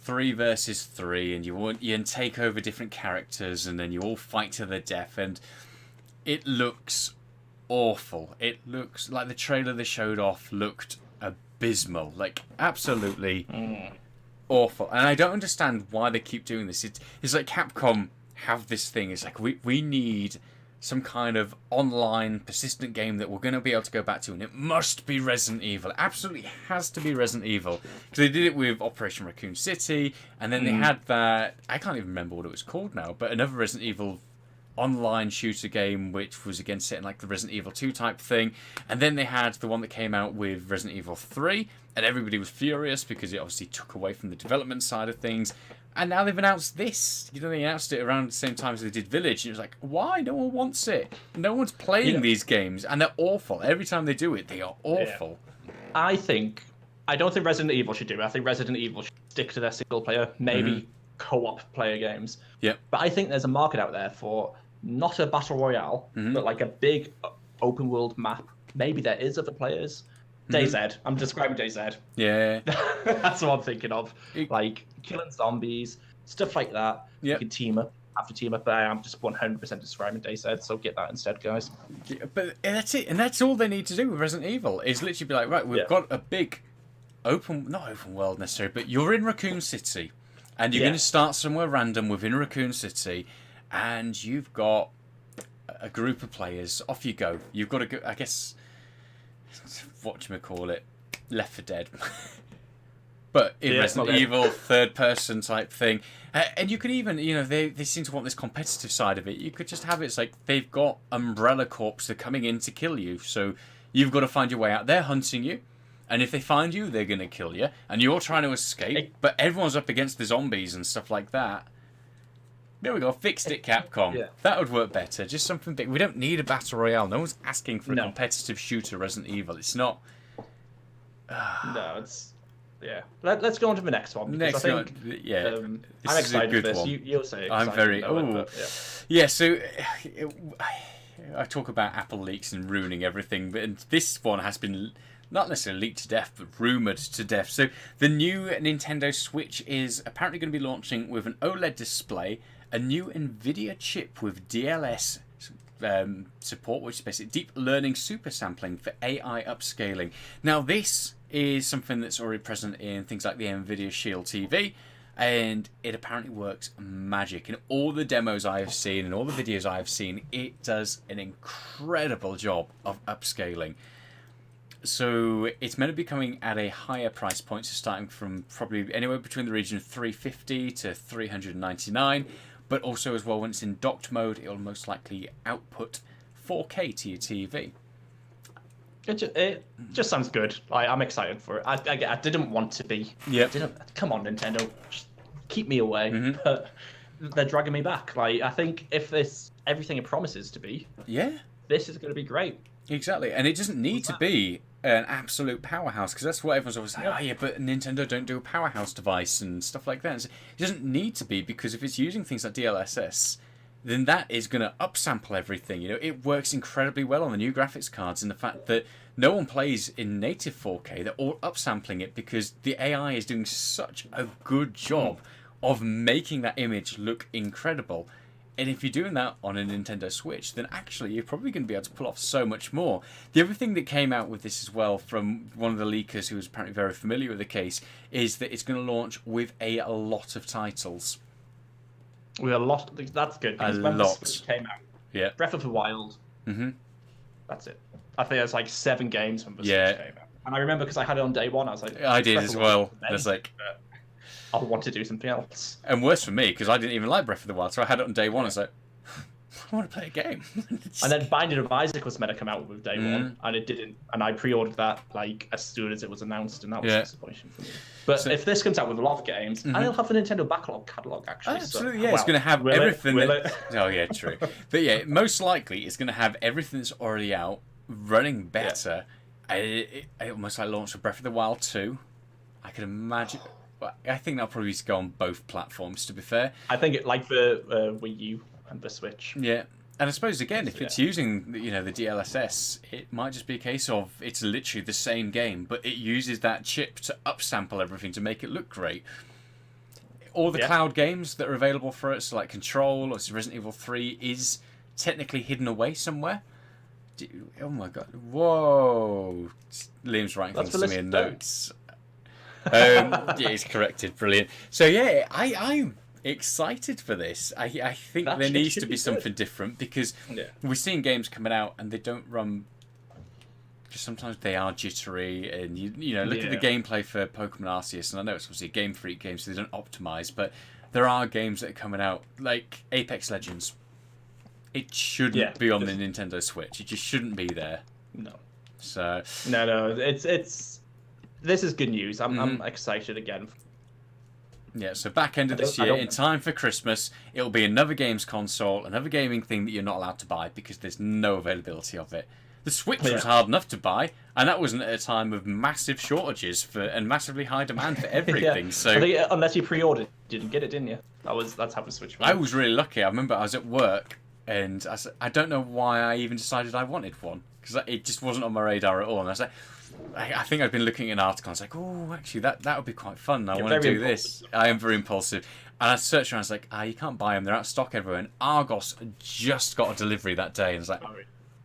Speaker 1: 3 versus 3, and you take over different characters, and then you all fight to the death, and it looks awful. It looks like the trailer they showed off looked abysmal, like absolutely awful. And I don't understand why they keep doing this. It's like Capcom have this thing. It's like we need some kind of online persistent game that we're going to be able to go back to, and it must be Resident Evil. It absolutely has to be Resident Evil, because they did it with Operation Raccoon City, and then they had that, I can't even remember what it was called now, but another Resident Evil online shooter game, which was again set in like the Resident Evil 2 type thing, and then they had the one that came out with Resident Evil 3, and everybody was furious because it obviously took away from the development side of things. And now they've announced this. They announced it around the same time as they did Village. And it was like, why? No one wants it. No one's playing these games. And they're awful. Every time they do it, they are awful.
Speaker 2: I don't think Resident Evil should do it. I think Resident Evil should stick to their single player, maybe co-op player games.
Speaker 1: Yep.
Speaker 2: But I think there's a market out there for not a battle royale, but like a big open world map. Maybe there is other players. DayZ. I'm describing DayZ.
Speaker 1: Yeah.
Speaker 2: That's what I'm thinking of. Like killing zombies, stuff like that.
Speaker 1: Yep.
Speaker 2: You can team up, have to team up. But I'm just 100% describing DayZ, so get that instead, guys.
Speaker 1: Yeah, but that's it. And that's all they need to do with Resident Evil, is literally be like, right, we've got a big not open world necessarily, but you're in Raccoon City, and you're going to start somewhere random within Raccoon City, and you've got a group of players. Off you go. You've got to go, I guess, whatchamacallit, Left 4 Dead. But in Resident Evil, third-person type thing. And you could even, they seem to want this competitive side of it. You could just have it, it's like they've got Umbrella Corps that are coming in to kill you. So you've got to find your way out. They're hunting you. And if they find you, they're going to kill you. And you're trying to escape. But everyone's up against the zombies and stuff like that. There we go. Fixed it, Capcom.
Speaker 2: Yeah.
Speaker 1: That would work better. Just something big. We don't need a battle royale. No one's asking for a
Speaker 2: No.
Speaker 1: competitive shooter Resident Evil. It's not.
Speaker 2: No, it's yeah. Let's go on to the next one.
Speaker 1: Next
Speaker 2: I think,
Speaker 1: one, yeah.
Speaker 2: I'm
Speaker 1: This is a
Speaker 2: excited
Speaker 1: good
Speaker 2: for this.
Speaker 1: one.
Speaker 2: You'll say
Speaker 1: I'm very.
Speaker 2: Oh,
Speaker 1: Yeah. So I talk about Apple leaks and ruining everything, but this one has been not necessarily leaked to death, but rumored to death. So the new Nintendo Switch is apparently going to be launching with an OLED display, a new NVIDIA chip with DLS support, which is basically deep learning super sampling for AI upscaling. Now this is something that's already present in things like the NVIDIA Shield TV, and it apparently works magic. In all the demos I have seen and all the videos I have seen, it does an incredible job of upscaling. So it's meant to be coming at a higher price point, so starting from probably anywhere between the region of $350 to $399, but also as well when it's in docked mode, it'll most likely output 4K to your TV.
Speaker 2: It just sounds good. I'm excited for it. I didn't want to be.
Speaker 1: Yeah.
Speaker 2: Come on, Nintendo, just keep me away.
Speaker 1: Mm-hmm.
Speaker 2: But they're dragging me back. Like, I think if this everything it promises to be,
Speaker 1: Yeah.
Speaker 2: this is going to be great.
Speaker 1: Exactly, and it doesn't need to be an absolute powerhouse, because that's what everyone's always like, oh yeah, but Nintendo don't do a powerhouse device and stuff like that. And so it doesn't need to be, because if it's using things like DLSS, then that is going to upsample everything. You know, it works incredibly well on the new graphics cards, and the fact that no one plays in native 4K, they're all upsampling it because the AI is doing such a good job of making that image look incredible. And if you're doing that on a Nintendo Switch, then actually you're probably going to be able to pull off so much more. The other thing that came out with this as well from one of the leakers who was apparently very familiar with the case is that it's going to launch with a lot of titles.
Speaker 2: With a lot. That's good. Because when
Speaker 1: lot.
Speaker 2: the Switch came out,
Speaker 1: Yeah.
Speaker 2: Breath of the Wild.
Speaker 1: Mm-hmm.
Speaker 2: That's it. I think there's like 7 games when the
Speaker 1: Yeah.
Speaker 2: Switch came out. And I remember because I had it on day one, I was like,
Speaker 1: I did
Speaker 2: Breath
Speaker 1: as
Speaker 2: of the Wild
Speaker 1: well.
Speaker 2: is
Speaker 1: I was like,
Speaker 2: I want to do something else.
Speaker 1: and worse for me because I didn't even like Breath of the Wild, so I had it on day one. I was like, I want to play a game.
Speaker 2: And then Binding of Isaac was meant to come out with day one, and it didn't. And I pre-ordered that like as soon as it was announced, and that was disappointing for me. But if this comes out with a lot of games, and it'll have the Nintendo backlog catalog actually.
Speaker 1: Absolutely,
Speaker 2: so,
Speaker 1: yeah, it's going to have
Speaker 2: will
Speaker 1: everything.
Speaker 2: it?
Speaker 1: Oh yeah, true. But yeah, most likely it's going to have everything that's already out running better. It almost like launch a Breath of the Wild 2. I could imagine. I think that'll probably go on both platforms. To be fair,
Speaker 2: I think it like the Wii U and the Switch.
Speaker 1: Yeah, and I suppose again, if it's using the DLSS, it might just be a case of it's literally the same game, but it uses that chip to upsample everything to make it look great. All the cloud games that are available for it, so like Control or Resident Evil 3, is technically hidden away somewhere. Oh my god! Whoa! Liam's writing things to me in notes. Yeah, he's corrected. Brilliant. So yeah, I'm excited for this. I think there needs to be something different because we're seeing games coming out and they don't run. Just sometimes they are jittery, and you know look at the gameplay for Pokemon Arceus, and I know it's obviously a Game Freak game, so they don't optimize, but there are games that are coming out like Apex Legends. It shouldn't be on the Nintendo Switch. It just shouldn't be there.
Speaker 2: No.
Speaker 1: So
Speaker 2: no, it's. This is good news. I'm excited again.
Speaker 1: Yeah, so back end of this year, in time for Christmas, it'll be another games console, another gaming thing that you're not allowed to buy because there's no availability of it. The Switch was hard enough to buy, and that wasn't at a time of massive shortages and massively high demand for everything. So
Speaker 2: I think, unless you pre-ordered, you didn't get it, didn't you? That's how the Switch worked.
Speaker 1: I was really lucky. I remember I was at work, and I don't know why I even decided I wanted one because it just wasn't on my radar at all. And I was like, I think I'd been looking at an article. I was like, oh, actually, that would be quite fun. I want to do this. I am very impulsive. And I searched around. I was like, you can't buy them. They're out of stock everywhere. And Argos just got a delivery that day. And I was like,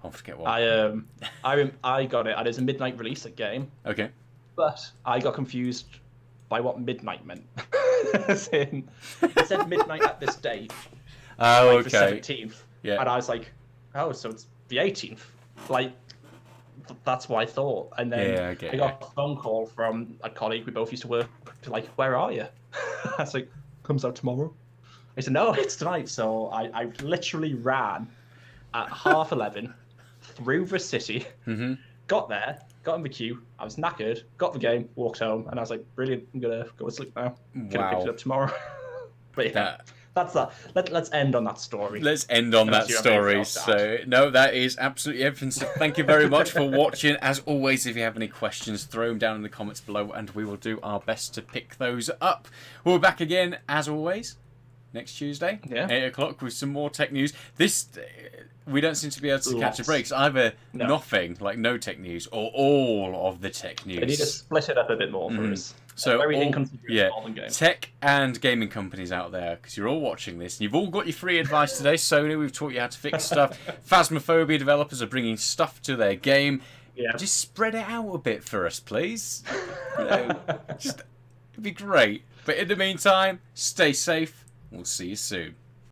Speaker 1: I'll forget what.
Speaker 2: I got it. And it's a midnight release at game.
Speaker 1: Okay.
Speaker 2: But I got confused by what midnight meant. As in, it said midnight at this date.
Speaker 1: Oh,
Speaker 2: like
Speaker 1: okay.
Speaker 2: The 17th.
Speaker 1: Yeah.
Speaker 2: And I was like, oh, so it's the 18th. Like, that's what I thought. And then I got a phone call from a colleague we both used to work to, like, where are you? I was like, comes out tomorrow. He said, no, it's tonight. So I literally ran at 11:30 through the city, got there, got in the queue. I was knackered, got the game, walked home, and I was like, brilliant, I'm going to go to sleep now. Could have picked it up tomorrow. But That's that. Let's end on that story.
Speaker 1: Let's end on that story. So, no, that is absolutely everything. So thank you very much for watching. As always, if you have any questions, throw them down in the comments below, and we will do our best to pick those up. We'll be back again, as always, next Tuesday, 8 o'clock, with some more tech news. We don't seem to be able to catch a break. It's either nothing, like no tech news, or all of the tech news.
Speaker 2: They need to split it up a bit more for us. So
Speaker 1: tech and gaming companies out there, because you're all watching this, and you've all got your free advice today. Sony, we've taught you how to fix stuff. Phasmophobia developers are bringing stuff to their game.
Speaker 2: Yeah.
Speaker 1: Just spread it out a bit for us, please. It'd be great. But in the meantime, stay safe. We'll see you soon.